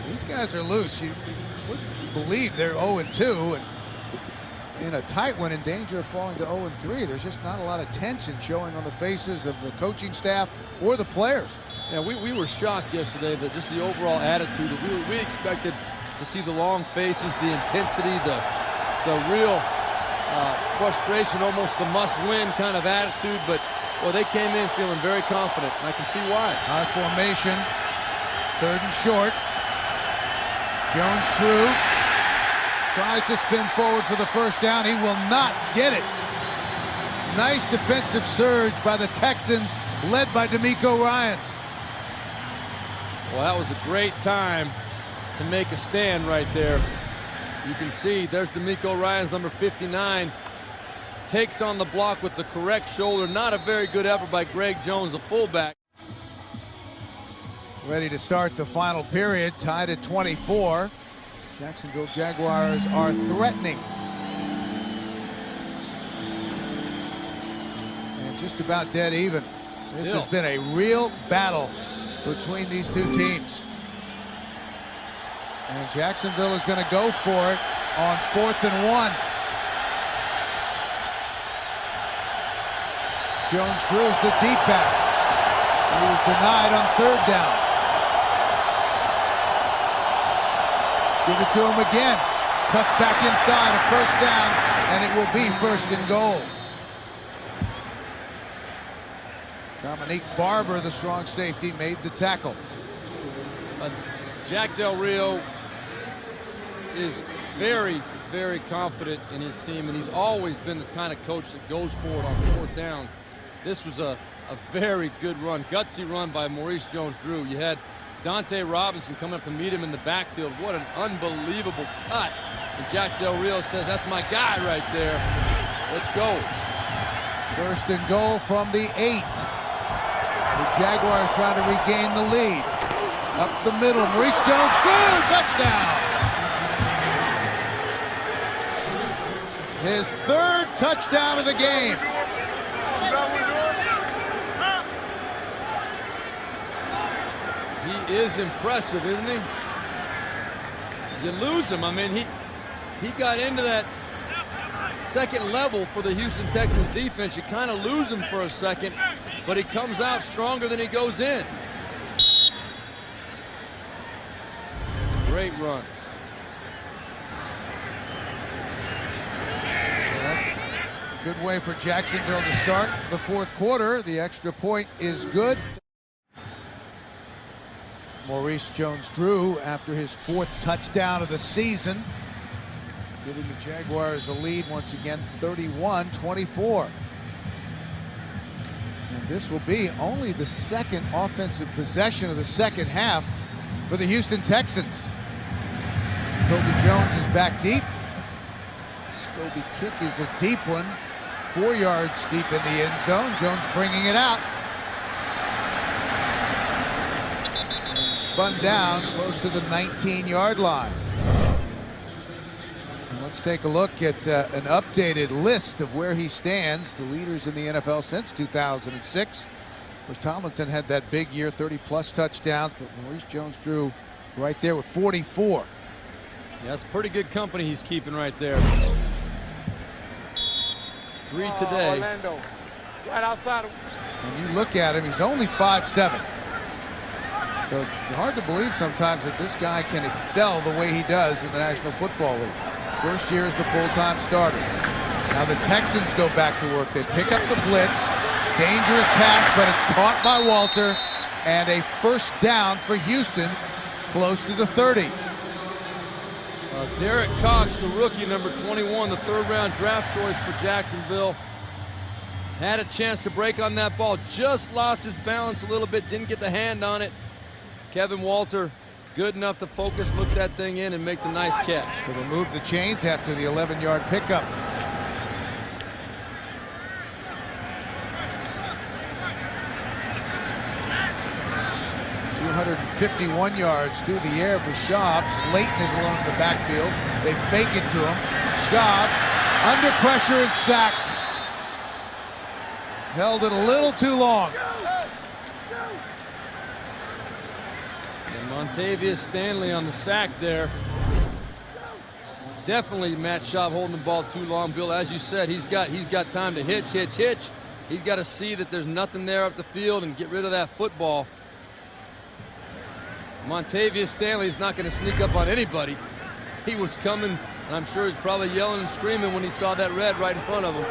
These guys are loose. You wouldn't believe they're 0-2 and in a tight one, in danger of falling to 0-3. There's just not a lot of tension showing on the faces of the coaching staff or the players. Yeah, we were shocked yesterday that just the overall attitude that we expected to see, the long faces, the intensity, the real frustration, almost the must-win kind of attitude. But well, they came in feeling very confident, and I can see why. High formation, 3rd and short. Jones-Drew tries to spin forward for the first down. He will not get it. Nice defensive surge by the Texans, led by D'Amico Ryans. Well, that was a great time to make a stand right there. You can see there's D'Amico Ryans, number 59. Takes on the block with the correct shoulder. Not a very good effort by Greg Jones, the fullback. Ready to start the final period, tied at 24. Jacksonville Jaguars are threatening. And just about dead even. This has been a real battle between these two teams. And Jacksonville is going to go for it on 4th and 1. Jones-Drew's the deep back. He was denied on 3rd down. Give it to him again. Cuts back inside, a 1st down, and it will be 1st and goal. Dominique Barber, the strong safety, made the tackle. Jack Del Rio is very, very confident in his team, and he's always been the kind of coach that goes forward on 4th down. This was a very good run, gutsy run by Maurice Jones-Drew. You had Dante Robinson coming up to meet him in the backfield. What an unbelievable cut. And Jack Del Rio says, that's my guy right there. Let's go. 1st and goal from the 8. The Jaguars trying to regain the lead. Up the middle, Maurice Jones-Drew, touchdown! His 3rd touchdown of the game. He is impressive, isn't he? You lose him. I mean, he got into that 2nd level for the Houston Texans defense. You kind of lose him for a second, but he comes out stronger than he goes in. Great run. That's a good way for Jacksonville to start the 4th quarter. The extra point is good. Maurice Jones-Drew after his 4th touchdown of the season, giving the Jaguars the lead once again, 31-24. And this will be only the 2nd offensive possession of the 2nd half for the Houston Texans. Jacoby Jones is back deep. Scobie kick is a deep one, 4 yards deep in the end zone. Jones bringing it out. Spun down close to the 19-yard line. And let's take a look at an updated list of where he stands, the leaders in the NFL since 2006. Of course, Tomlinson had that big year, 30-plus touchdowns, but Maurice Jones-Drew right there with 44. Yeah, that's pretty good company he's keeping right there. 3 today. Orlando, right outside of. And you look at him, he's only 5'7". So it's hard to believe sometimes that this guy can excel the way he does in the National Football League. 1st year as the full-time starter. Now the Texans go back to work. They pick up the blitz. Dangerous pass, but it's caught by Walter. And a 1st down for Houston, close to the 30. Derek Cox, the rookie, number 21, the 3rd-round draft choice for Jacksonville. Had a chance to break on that ball. Just lost his balance a little bit. Didn't get the hand on it. Kevin Walter, good enough to focus, look that thing in, and make the nice catch. So they move the chains after the 11-yard pickup. ...251 yards through the air for Schaub. Slayton is along the backfield. They fake it to him. Schaub under pressure and sacked. Held it a little too long. Montavious Stanley on the sack there. Definitely Matt Schaub holding the ball too long. Bill, as you said, he's got time to hitch. He's got to see that there's nothing there up the field and get rid of that football. Montavious Stanley is not going to sneak up on anybody. He was coming, and I'm sure he's probably yelling and screaming when he saw that red right in front of him.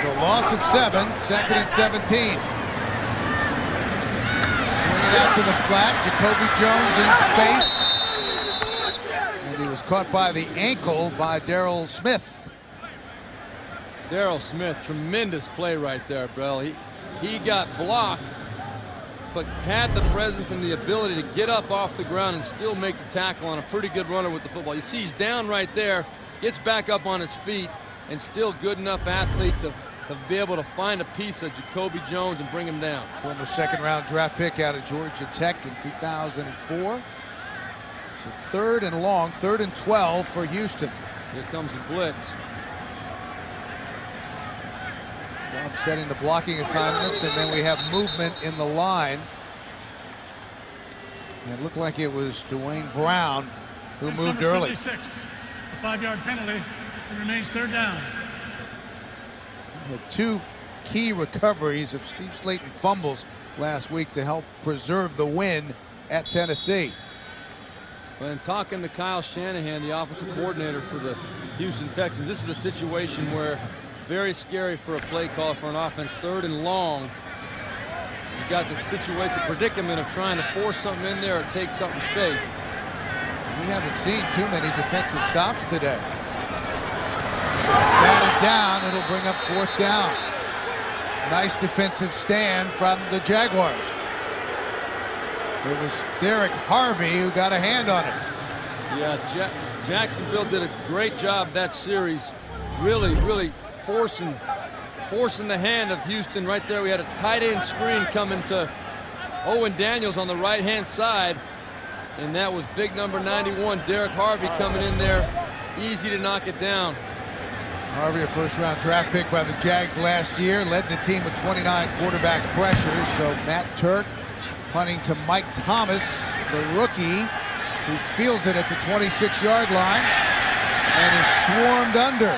So loss of 7, 2nd and 17. Out to the flat, Jacoby Jones in space, and he was caught by the ankle by Darrell Smith. Darrell Smith, tremendous play right there, bro. He got blocked, but had the presence and the ability to get up off the ground and still make the tackle on a pretty good runner with the football. You see he's down right there, gets back up on his feet, and still good enough athlete to be able to find a piece of Jacoby Jones and bring him down. Former 2nd-round draft pick out of Georgia Tech in 2004. So 3rd and long, 3rd and 12 for Houston. Here comes the blitz. Schaub setting the blocking assignments, and then we have movement in the line. It looked like it was Dwayne Brown who That's moved number early. 76, a 5-yard penalty. It remains third down. He had 2 key recoveries of Steve Slayton fumbles last week to help preserve the win at Tennessee. When talking to Kyle Shanahan, the offensive coordinator for the Houston Texans, this is a situation where very scary for a play call for an offense. 3rd and long. You got the situation, the predicament of trying to force something in there or take something safe. We haven't seen too many defensive stops today. Batted down, it'll bring up 4th down. Nice defensive stand from the Jaguars. It was Derek Harvey who got a hand on it. Yeah, Jacksonville did a great job that series, really forcing the hand of Houston right there. We had a tight end screen coming to Owen Daniels on the right-hand side, and that was big number 91, Derek Harvey, coming in there. Easy to knock it down. Harvey, a first-round draft pick by the Jags last year, led the team with 29 quarterback pressures. So Matt Turk punting to Mike Thomas, the rookie, who fields it at the 26-yard line and is swarmed under.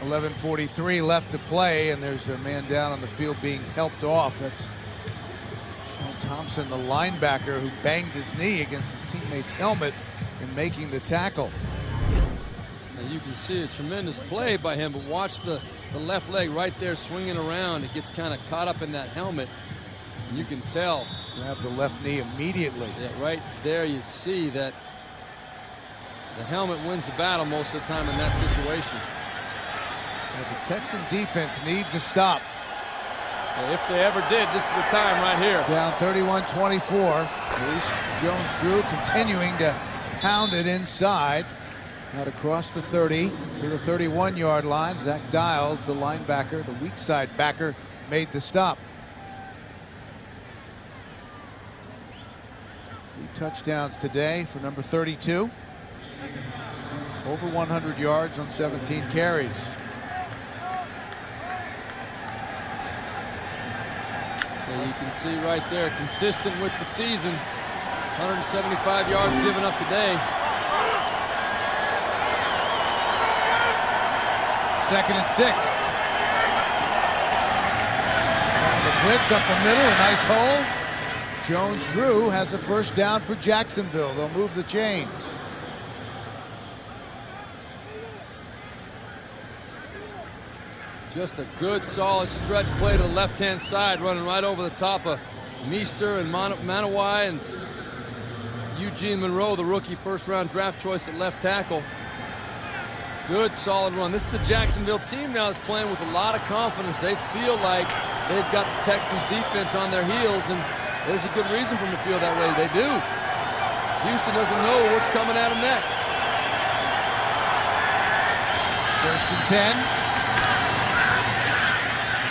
11:43 left to play, and there's a man down on the field being helped off. That's Sean Thompson, the linebacker, who banged his knee against his teammate's helmet in making the tackle. And you can see a tremendous play by him, but watch the left leg right there swinging around. It gets kind of caught up in that helmet, and you can tell. Grab the left knee immediately. Yeah, right there you see that the helmet wins the battle most of the time in that situation. Well, the Texan defense needs a stop. Well, if they ever did, this is the time right here. Down 31-24. Reese Jones-Drew continuing to pound it inside. Out across the 30 to the 31-yard line. Zach Dials, the linebacker, the weak side backer, made the stop. 3 touchdowns today for number 32. Over 100 yards on 17 carries. And you can see right there, consistent with the season. 175 yards given up today. 2nd and 6. The blitz up the middle, a nice hole. Jones-Drew has a first down for Jacksonville. They'll move the chains. Just a good, solid stretch play to the left-hand side, running right over the top of Meester and Manawai and Eugene Monroe, the rookie first-round draft choice at left tackle. Good, solid run. This is a Jacksonville team now that's playing with a lot of confidence. They feel like they've got the Texans defense on their heels, and there's a good reason for them to feel that way. They do. Houston doesn't know what's coming at them next. 1st and 10.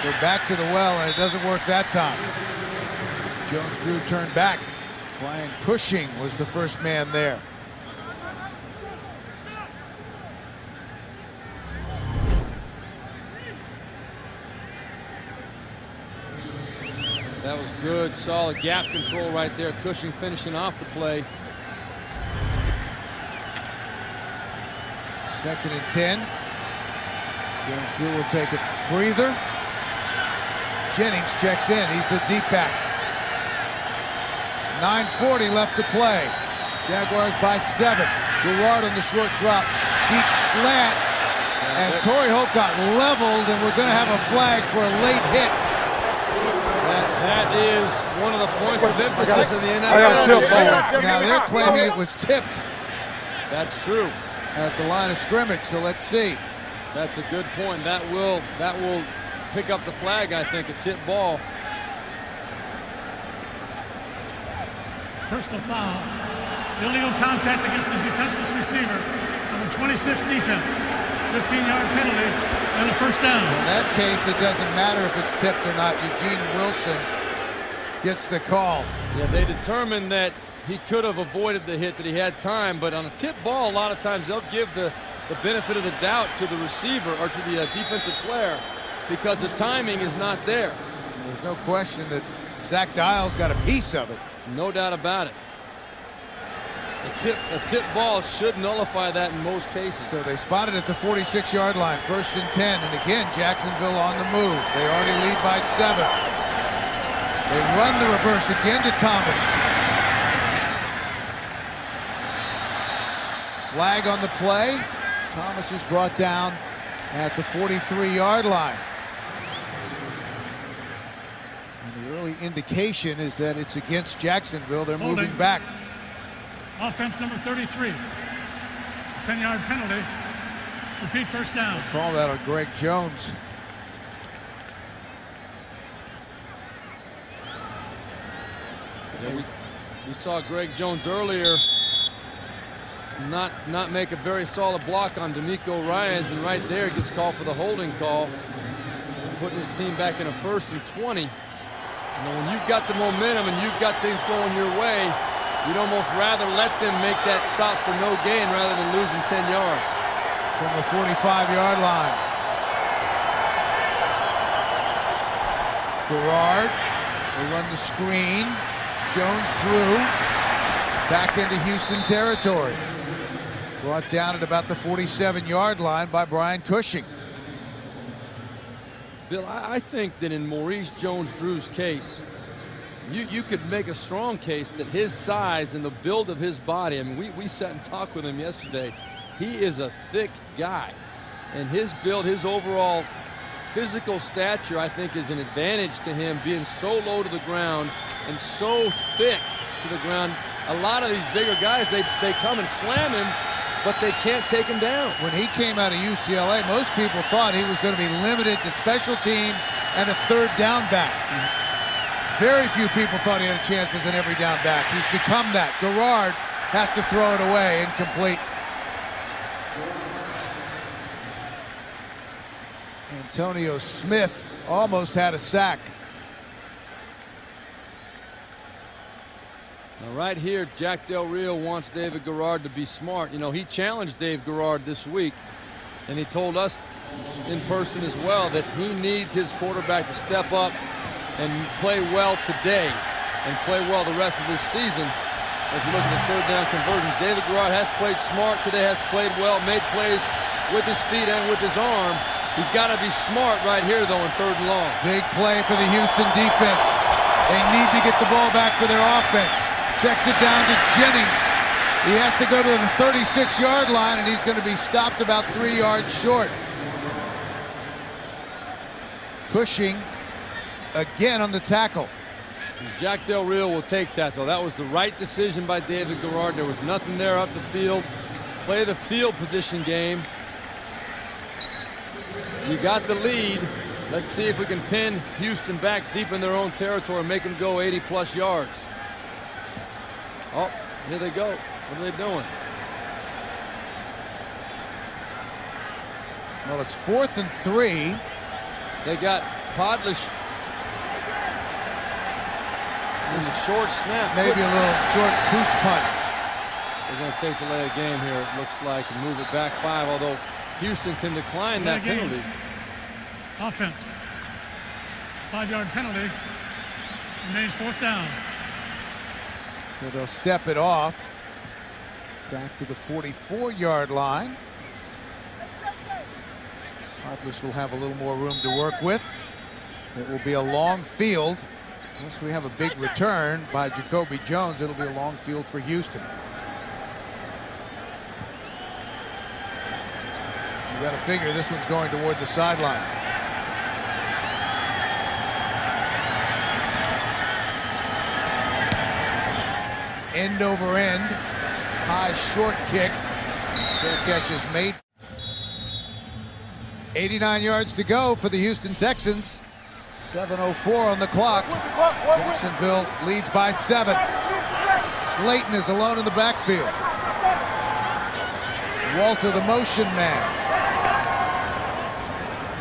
Go back to the well, and it doesn't work that time. Jones-Drew turned back. Brian Cushing was the first man there. That was good, solid gap control right there. Cushing finishing off the play. 2nd and 10. Jones-Drew will take a breather. Jennings checks in. He's the deep back. 9:40 left to play. Jaguars by 7. Gerard on the short drop. Deep slant. And Torrey Holt got leveled, and we're going to have a flag for a late hit. That is one of the points of emphasis in the NFL. Now they're claiming it was tipped That's true. at the line of scrimmage, so let's see. That's a good point. That will pick up the flag, I think, a tip ball. Personal foul. Illegal contact against the defenseless receiver. Number 26 defense. 15-yard penalty and a first down. In that case, it doesn't matter if it's tipped or not. Eugene Wilson gets the call. Yeah, they determined that he could have avoided the hit, that he had time, but on a tip ball, a lot of times they'll give the benefit of the doubt to the receiver or to the defensive player because the timing is not there. There's no question that Zach Dial's got a piece of it. No doubt about it. A tip ball should nullify that in most cases. So they spotted at the 46-yard line, 1st and 10. And again, Jacksonville on the move. They already lead by 7. They run the reverse again to Thomas. Flag on the play. Thomas is brought down at the 43-yard line. And the early indication is that it's against Jacksonville. They're moving back. Offense number 33. 10-yard penalty. Repeat, first down. Call that on Greg Jones. Yeah, we saw Greg Jones earlier not make a very solid block on D'Amico Ryans, and right there gets called for the holding call, putting his team back in a 1st and 20. You know, when you've got the momentum and you've got things going your way, you'd almost rather let them make that stop for no gain rather than losing 10 yards. From the 45-yard line. Garrard, they run the screen. Jones drew back into Houston territory. Brought down at about the 47-yard line by Brian Cushing. Bill, I think that in Maurice Jones-Drew's case, you could make a strong case that his size and the build of his body, I mean, we sat and talked with him yesterday. He is a thick guy, and his build, his overall physical stature, I think, is an advantage to him, being so low to the ground and so thick to the ground. A lot of these bigger guys, they come and slam him, but they can't take him down. When he came out of UCLA, most people thought he was going to be limited to special teams and a 3rd down back. Very few people thought he had a chance as an every down back. He's become that. Garrard has to throw it away, incomplete. Antonio Smith almost had a sack. Now right here, Jack Del Rio wants David Garrard to be smart. You know, he challenged Dave Garrard this week, and he told us in person as well that he needs his quarterback to step up and play well today and play well the rest of this season. As you look at the 3rd down conversions, David Garrard has played smart today, has played well, made plays with his feet and with his arm. He's got to be smart right here, though, in 3rd and long. Big play for the Houston defense. They need to get the ball back for their offense. Checks it down to Jennings. He has to go to the 36-yard line, and he's going to be stopped about 3 yards short. Cushing again on the tackle. Jack Del Rio will take that, though. That was the right decision by David Garrard. There was nothing there up the field. Play the field position game. You got the lead. Let's see if we can pin Houston back deep in their own territory and make them go 80-plus yards. Oh, here they go. What are they doing? Well, it's 4th and 3. They got Podlish. There's a short snap. Maybe a little short pooch punt. They're going to take the delay of game here, it looks like, and move it back 5, although Houston can decline that penalty. Offense. 5-yard penalty. Remains 4th down. So they'll step it off back to the 44-yard line. Podlish will have a little more room to work with. It will be a long field. Unless we have a big return by Jacoby Jones, it'll be a long field for Houston. You got to figure this one's going toward the sidelines. End over end, high short kick. Fair catch is made. 89 yards to go for the Houston Texans. 7:04 on the clock. Jacksonville leads by 7. Slayton is alone in the backfield. Walter, the motion man.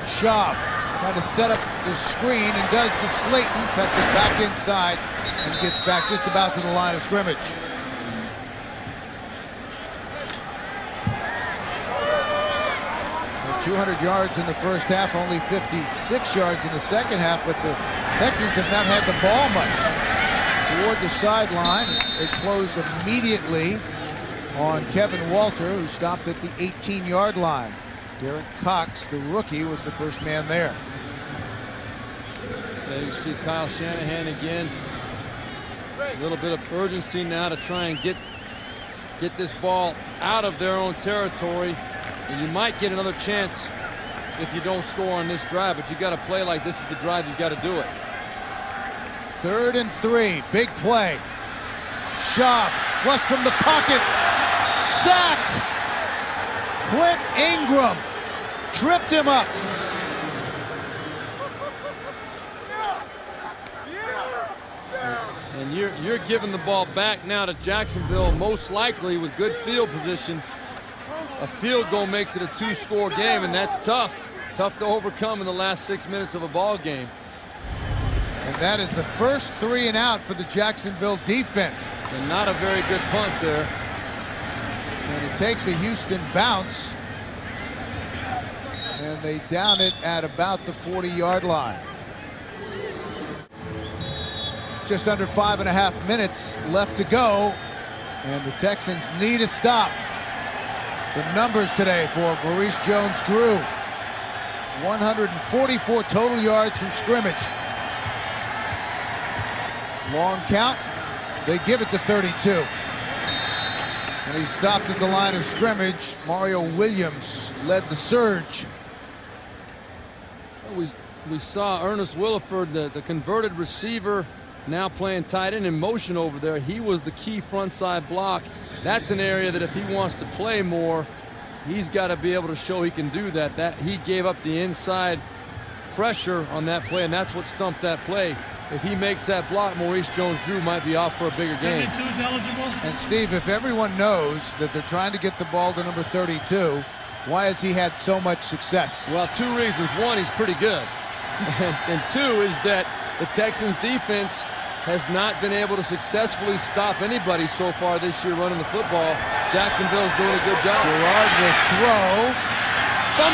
Schaub trying to set up the screen and does to Slayton, cuts it back inside and gets back just about to the line of scrimmage. 200 yards in the first half, only 56 yards in the second half, but the Texans have not had the ball much. Toward the sideline, they close immediately on Kevin Walter, who stopped at the 18-yard line. Derek Cox, the rookie, was the first man there. There you see Kyle Shanahan again. A little bit of urgency now to try and get this ball out of their own territory. And you might get another chance if you don't score on this drive, but you got to play like this is the drive. You got to do it. 3rd and 3, big play. Schaub flushed from the pocket, sacked. Clint Ingram tripped him up. And you're giving the ball back now to Jacksonville, most likely with good field position. A field goal makes it a 2-score game, and that's tough. Tough to overcome in the last 6 minutes of a ball game. And that is the first 3 and out for the Jacksonville defense. And not a very good punt there. And it takes a Houston bounce. And they down it at about the 40-yard line. Just under 5.5 minutes left to go. And the Texans need a stop. The numbers today for Maurice Jones-Drew. 144 total yards from scrimmage. Long count. They give it to 32. And he stopped at the line of scrimmage. Mario Williams led the surge. We saw Ernest Williford, the converted receiver, now playing tight end in motion over there. He was the key front side block. That's an area that if he wants to play more, he's got to be able to show he can do that. He gave up the inside pressure on that play, and that's what stumped that play. If he makes that block, Maurice Jones-Drew might be off for a bigger game. 32 is eligible. And Steve, if everyone knows that they're trying to get the ball to number 32, why has he had so much success? Well, 2 reasons. 1, he's pretty good. and 2 is that the Texans defense has not been able to successfully stop anybody so far this year running the football. Jacksonville's doing a good job. Gerard will throw.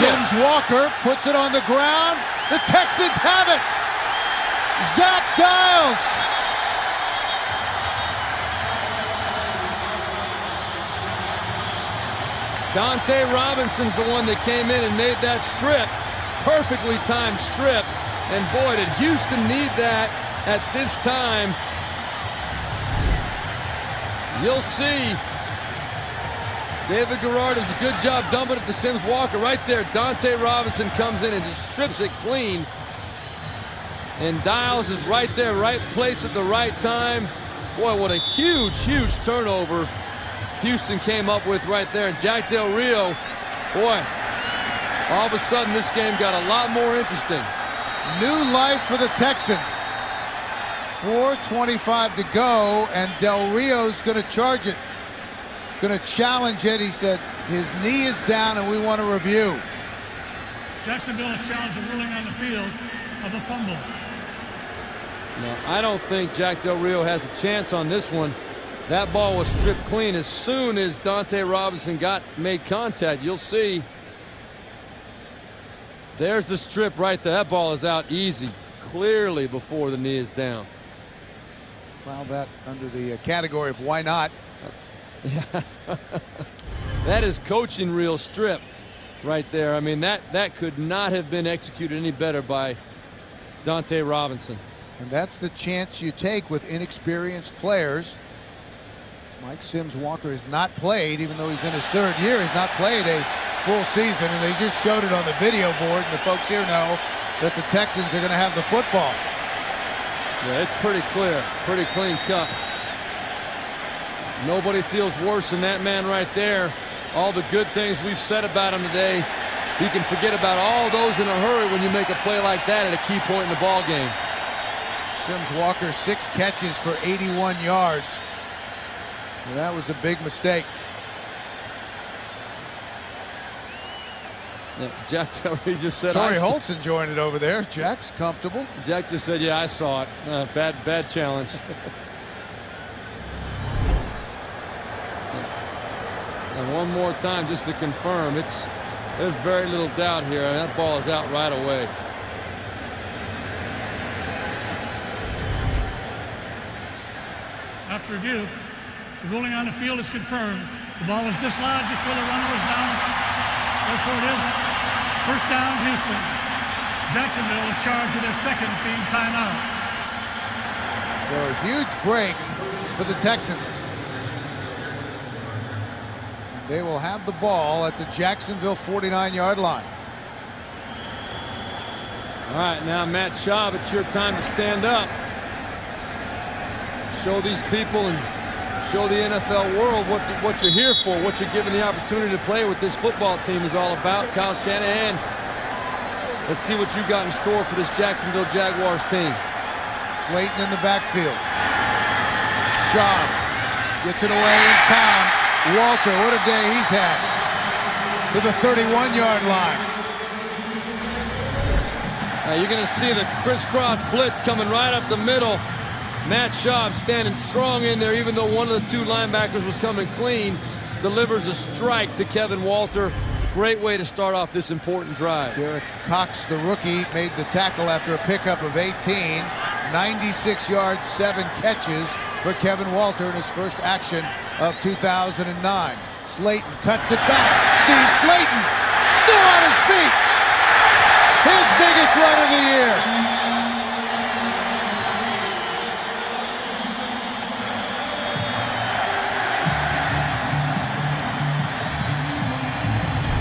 Sims Walker puts it on the ground. The Texans have it. Zach Dials. Dante Robinson's the one that came in and made that strip. Perfectly timed strip. And boy, did Houston need that at this time. You'll see. David Garrard does a good job dumping it to Sims Walker right there. Dante Robinson comes in and just strips it clean. And Dials is right there, right place at the right time. Boy, what a huge, huge turnover Houston came up with right there. And Jack Del Rio, boy, all of a sudden this game got a lot more interesting. New life for the Texans. 4:25 to go, and Del Rio's going to charge it. Going to challenge it. He said his knee is down and we want to review. Jacksonville has challenged a ruling on the field of a fumble. No, I don't think Jack Del Rio has a chance on this one. That ball was stripped clean as soon as Dante Robinson made contact. You'll see. There's the strip right there. That ball is out easy, clearly before the knee is down. File that under the category of why not. That is coaching reel strip right there. I mean, that could not have been executed any better by Dante Robinson. And that's the chance you take with inexperienced players. Mike Sims Walker has not played, even though he's in his 3rd year, he's not played a full season, and they just showed it on the video board, and the folks here know that the Texans are going to have the football. Yeah, it's pretty clear, pretty clean cut. Nobody feels worse than that man right there. All the good things we've said about him today, you can forget about all those in a hurry when you make a play like that at a key point in the ball game. Sims Walker, 6 catches for 81 yards. And that was a big mistake. Yeah, Jack Del Rio just said, Torrey Holt's enjoying it over there. Jack's comfortable. Jack just said, yeah, I saw it. Bad challenge. And one more time just to confirm, it's There's very little doubt here, and that ball is out right away. After review, the ruling on the field is confirmed. The ball was dislodged before the runner was down. Therefore, it is first down, Houston. Jacksonville is charged with their second team timeout. So a huge break for the Texans. They will have the ball at the Jacksonville 49-yard line. All right, now Matt Schaub, it's your time to stand up. Show these people and show the NFL world what you're here for, what you're given the opportunity to play with this football team is all about. Kyle Shanahan, let's see what you got in store for this Jacksonville Jaguars team. Slayton in the backfield. Schaub gets it away in time. Walter, what a day he's had. To the 31-yard line. Now you're going to see the crisscross blitz coming right up the middle. Matt Schaub standing strong in there, even though one of the two linebackers was coming clean. Delivers a strike to Kevin Walter. Great way to start off this important drive. Derek Cox, the rookie, made the tackle after a pickup of 18. 96 yards, 7 catches for Kevin Walter in his first action of 2009. Slayton cuts it back. Steve Slayton still on his feet. His biggest run of the year.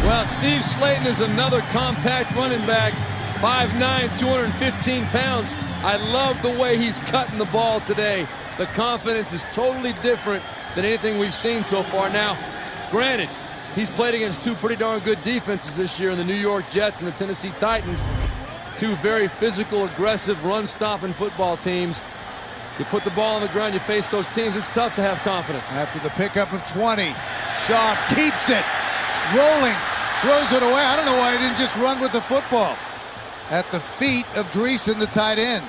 Well, Steve Slayton is another compact running back, 5'9", 215 pounds. I love the way he's cutting the ball today. The confidence is totally different than anything we've seen so far. Now, granted, he's played against two pretty darn good defenses this year in the New York Jets and the Tennessee Titans. Two very physical, aggressive, run-stopping football teams. You put the ball on the ground, you face those teams, it's tough to have confidence. After the pickup of 20, Schaub keeps it, rolling, throws it away. I don't know why he didn't just run with the football. At the feet of Dreesen, the tight end.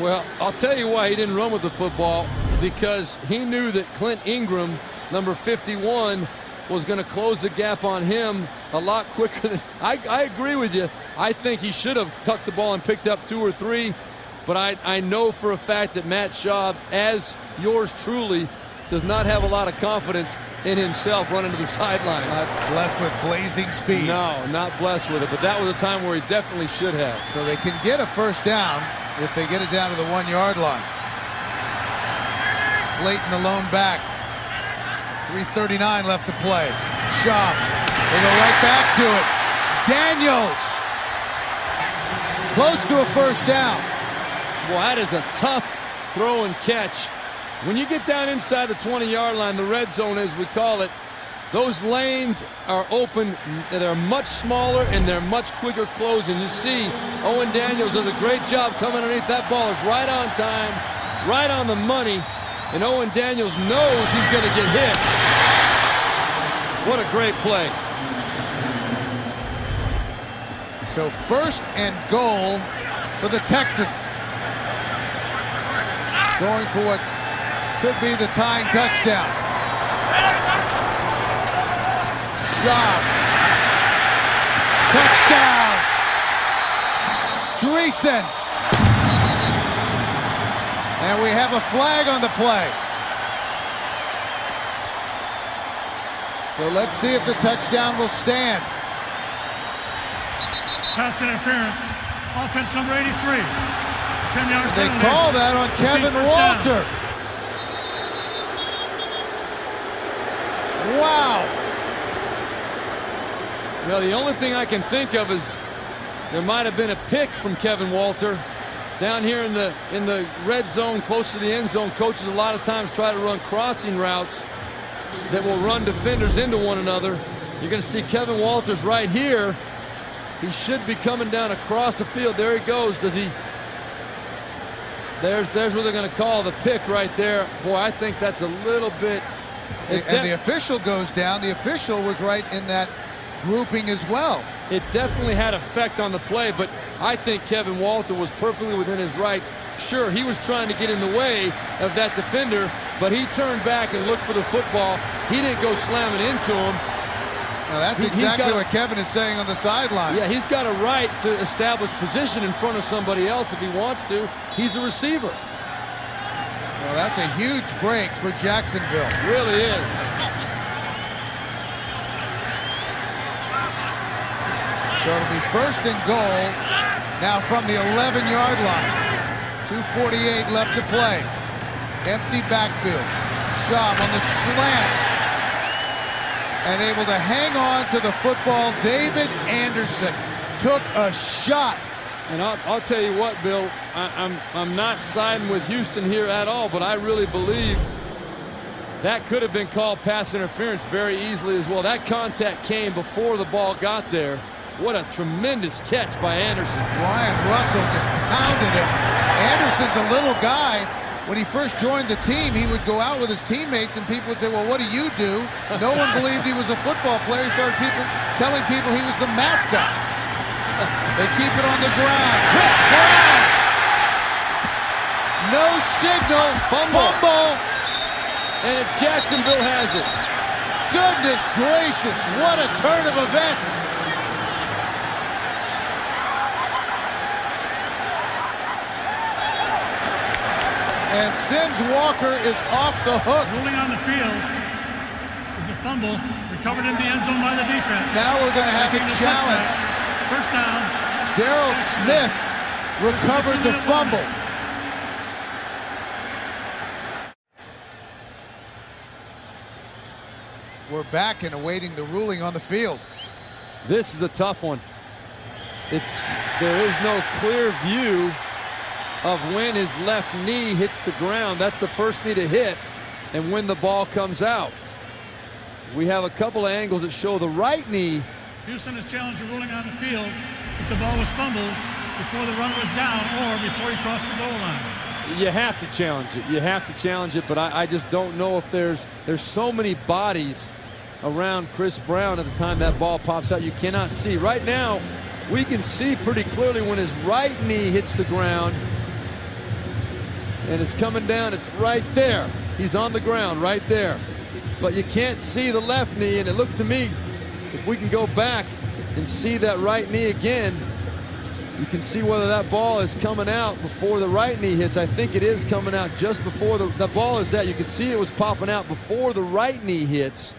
Well, I'll tell you why he didn't run with the football, because he knew that Clint Ingram, number 51, was going to close the gap on him a lot quicker than... I agree with you. I think he should have tucked the ball and picked up 2 or 3, but I know for a fact that Matt Schaub, as yours truly, does not have a lot of confidence in himself running to the sideline. Not blessed with blazing speed. No, not blessed with it, but that was a time where he definitely should have. So they can get a first down if they get it down to the 1-yard line. Slayton alone back. 3:39 left to play. Schaub, they go right back to it. Daniels, close to a first down. Well, that is a tough throw and catch. When you get down inside the 20-yard line, the red zone as we call it, those lanes are open. They're much smaller and they're much quicker closing. You see Owen Daniels does a great job coming underneath. That ball is right on time, right on the money, and Owen Daniels knows he's going to get hit. What a great play. So first and goal for the Texans. Going for what could be the tying touchdown. Schaub. Touchdown. Dreesen. And we have a flag on the play. So let's see if the touchdown will stand. Pass interference. Offense number 83. 10-yard They penalty. call that on Kevin First down. Walter. Wow. Well, the only thing I can think of is there might have been a pick from Kevin Walter. Down here in the red zone, close to the end zone, coaches a lot of times try to run crossing routes that will run defenders into one another. You're going to see Kevin Walters right here. He should be coming down across the field. There he goes. Does he? There's where they're going to call the pick right there. Boy, I think that's a little bit. And the official goes down. The official was right in that grouping as well. It definitely had effect on the play, but I think Kevin Walter was perfectly within his rights. Sure, he was trying to get in the way of that defender, but he turned back and looked for the football. He didn't go slamming into him. Well, that's exactly what Kevin is saying on the sideline. Yeah, he's got a right to establish position in front of somebody else if he wants to. He's a receiver. Well, that's a huge break for Jacksonville. It really is. So it'll be first and goal now from the 11-yard line. 2:48 left to play. Empty backfield. Schaub on the slant. And able to hang on to the football. David Anderson took a shot. And I'll tell you what, Bill, I'm not siding with Houston here at all, but I really believe that could have been called pass interference very easily as well. That contact came before the ball got there. What a tremendous catch by Anderson. Ryan Russell just pounded him. Anderson's a little guy. When he first joined the team, he would go out with his teammates and people would say, well, what do you do? No one believed he was a football player. He started telling people he was the mascot. They keep it on the ground. Chris Brown. No signal. Fumble. And Jacksonville has it. Goodness gracious, what a turn of events. And Sims Walker is off the hook. Ruling on the field is a fumble recovered in the end zone by the defense. Now we're going to have a challenge. First down. Darrell Smith recovered the fumble. We're back and awaiting the ruling on the field. This is a tough one. There is no clear view of when his left knee hits the ground. That's the first knee to hit, and when the ball comes out. We have a couple of angles that show the right knee. Houston has challenged the ruling on the field if the ball was fumbled before the run was down or before he crossed the goal line. You have to challenge it. You have to challenge it, but I just don't know if there's so many bodies around Chris Brown at the time that ball pops out. You cannot see. Right now, we can see pretty clearly when his right knee hits the ground. And it's coming down, it's right there. He's on the ground right there. But you can't see the left knee, and it looked to me, if we can go back and see that right knee again, you can see whether that ball is coming out before the right knee hits. I think it is coming out just before the ball is that. You can see it was popping out before the right knee hits.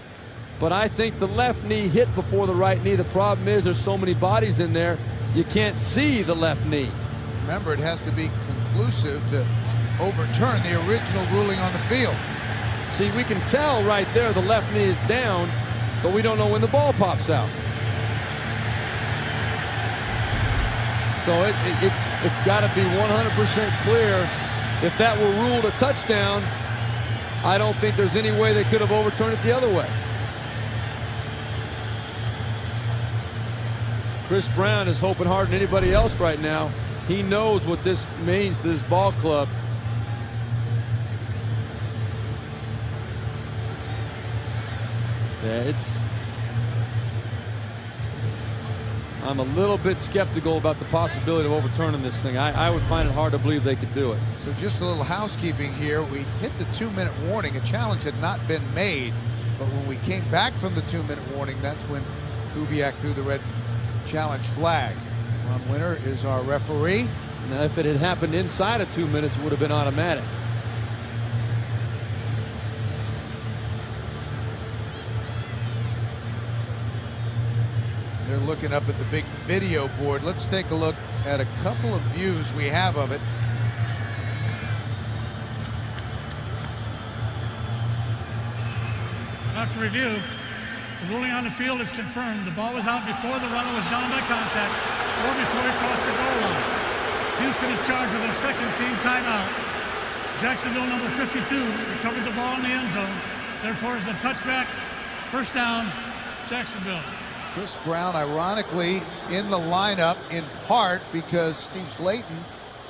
But I think the left knee hit before the right knee. The problem is there's so many bodies in there, you can't see the left knee. Remember, it has to be conclusive to overturn the original ruling on the field. See, we can tell right there the left knee is down, but we don't know when the ball pops out. So it's got to be 100% clear. If that were ruled a touchdown, I don't think there's any way they could have overturned it the other way. Chris Brown is hoping harder than anybody else right now. He knows what this means to this ball club. I'm a little bit skeptical about the possibility of overturning this thing. I would find it hard to believe they could do it. So just a little housekeeping here. We hit the 2-minute warning. A challenge had not been made, but when we came back from the 2-minute warning, that's when Kubiak threw the red challenge flag. Ron Winter is our referee. Now, if it had happened inside of 2 minutes, it would have been automatic. They're looking up at the big video board. Let's take a look at a couple of views we have of it. After review, the ruling on the field is confirmed. The ball was out before the runner was down by contact or before he crossed the goal line. Houston is charged with a second team timeout. Jacksonville, number 52, recovered the ball in the end zone. Therefore, is the touchback. First down, Jacksonville. Chris Brown, ironically, in the lineup in part because Steve Slayton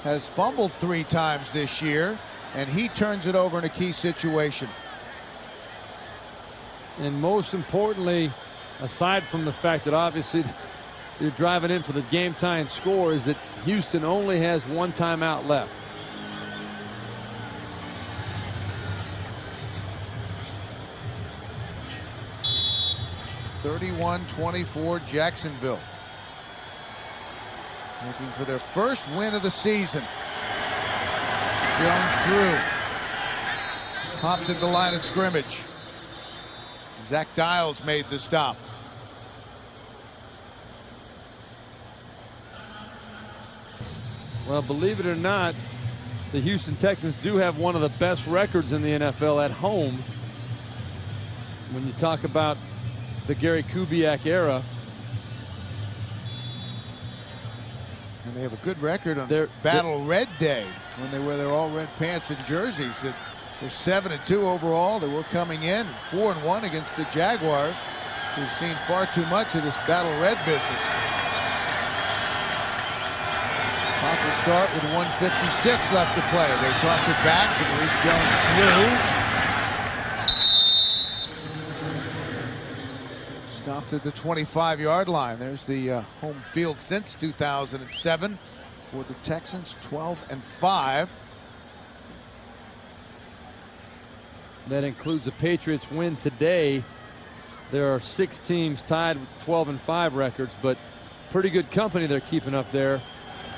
has fumbled 3 times this year, and he turns it over in a key situation. And most importantly, aside from the fact that obviously you're driving in for the game-tying score, is that Houston only has 1 timeout left. 31-24 Jacksonville. Looking for their first win of the season. Jones-Drew popped at the line of scrimmage. Zach Dials made the stop. Well, believe it or not, the Houston Texans do have one of the best records in the NFL at home. When you talk about the Gary Kubiak era. And they have a good record on Battle Red Day when they wear their all red pants and jerseys. They're 7-2 overall. They were coming in 4-1 against the Jaguars, who've seen far too much of this Battle Red business. Clock will start with 1:56 left to play. They toss it back to Maurice Jones-Drew. Stopped at the 25-yard line. There's the home field since 2007 for the Texans, 12-5. That includes the Patriots win today. There are 6 teams tied with 12-5 records, but pretty good company they're keeping up there.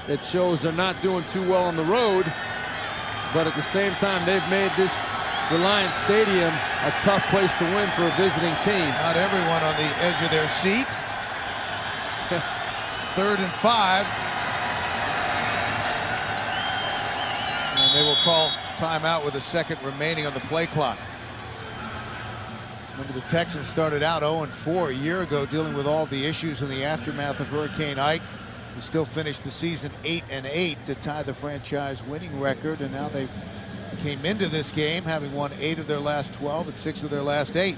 It shows they're not doing too well on the road, but at the same time, they've made this Reliant Stadium a tough place to win for a visiting team. Not everyone on the edge of their seat. 3rd and 5. And they will call timeout with a second remaining on the play clock. Remember, the Texans started out 0-4 a year ago, dealing with all the issues in the aftermath of Hurricane Ike. They still finished the season 8-8 to tie the franchise winning record, and now they came into this game having won 8 of their last 12 and 6 of their last 8.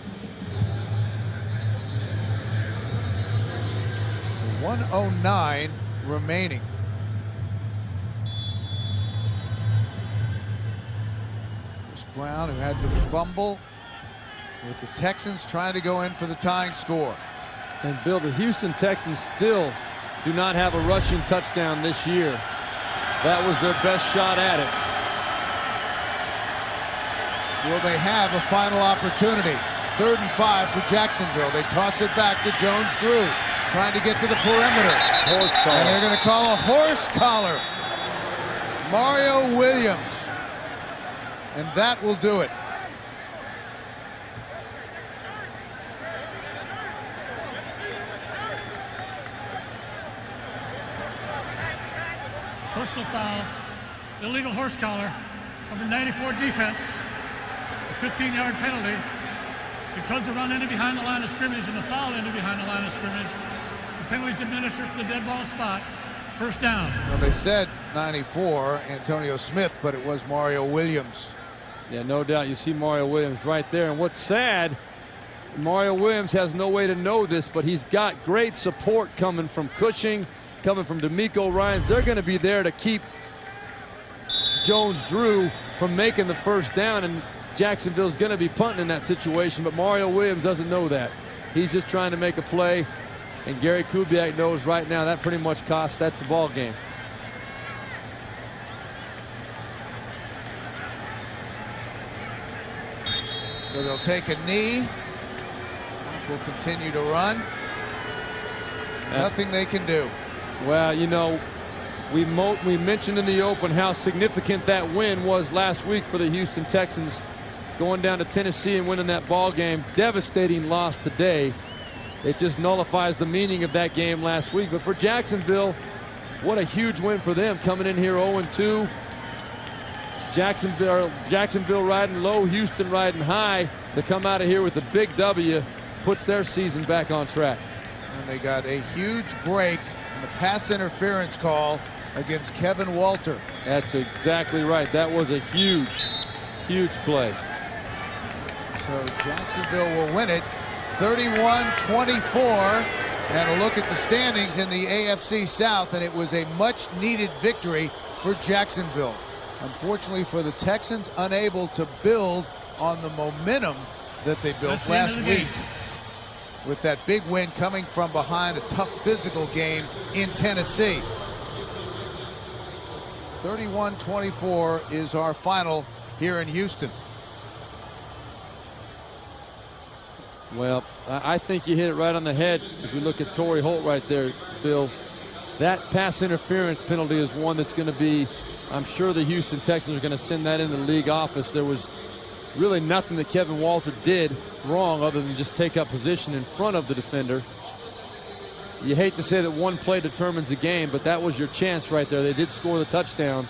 So 1:09 remaining. Chris Brown, who had the fumble, with the Texans trying to go in for the tying score. And Bill, the Houston Texans still do not have a rushing touchdown this year. That was their best shot at it. Will they have a final opportunity? 3rd and 5 for Jacksonville. They toss it back to Jones-Drew, trying to get to the perimeter. Horse collar. And they're going to call a horse collar. Mario Williams. And that will do it. Personal foul, illegal horse collar, number 94 defense, a 15-yard penalty. Because the run ended behind the line of scrimmage and the foul ended behind the line of scrimmage, the penalty's administered for the dead ball spot. First down. Well, they said 94, Antonio Smith, but it was Mario Williams. Yeah, no doubt. You see Mario Williams right there. And what's sad, Mario Williams has no way to know this, but he's got great support coming from Cushing, coming from D'Amico Ryans. They're going to be there to keep Jones-Drew from making the first down, and Jacksonville's going to be punting in that situation, but Mario Williams doesn't know that. He's just trying to make a play, and Gary Kubiak knows right now that pretty much costs. That's the ball game. So they'll take a knee. Will continue to run. Nothing they can do. Well, you know, we mentioned in the open how significant that win was last week for the Houston Texans, going down to Tennessee and winning that ball game. Devastating loss today. It just nullifies the meaning of that game last week. But for Jacksonville, what a huge win for them, coming in here 0-2. Jacksonville riding low, Houston riding high. To come out of here with a big W puts their season back on track. And they got a huge break on the pass interference call against Kevin Walter. That's exactly right. That was a huge, huge play. So Jacksonville will win it 31-24. And a look at the standings in the AFC South, and it was a much needed victory for Jacksonville. Unfortunately for the Texans, unable to build on the momentum that they built last week with that big win coming from behind a tough physical game in Tennessee. 31-24 is our final here in Houston. Well, I think you hit it right on the head. If we look at Torrey Holt right there, Bill, that pass interference penalty is one that's going to be, I'm sure the Houston Texans are going to send that in the league office. There was really nothing that Kevin Walter did wrong other than just take up position in front of the defender. You hate to say that one play determines the game, but that was your chance right there. They did score the touchdown.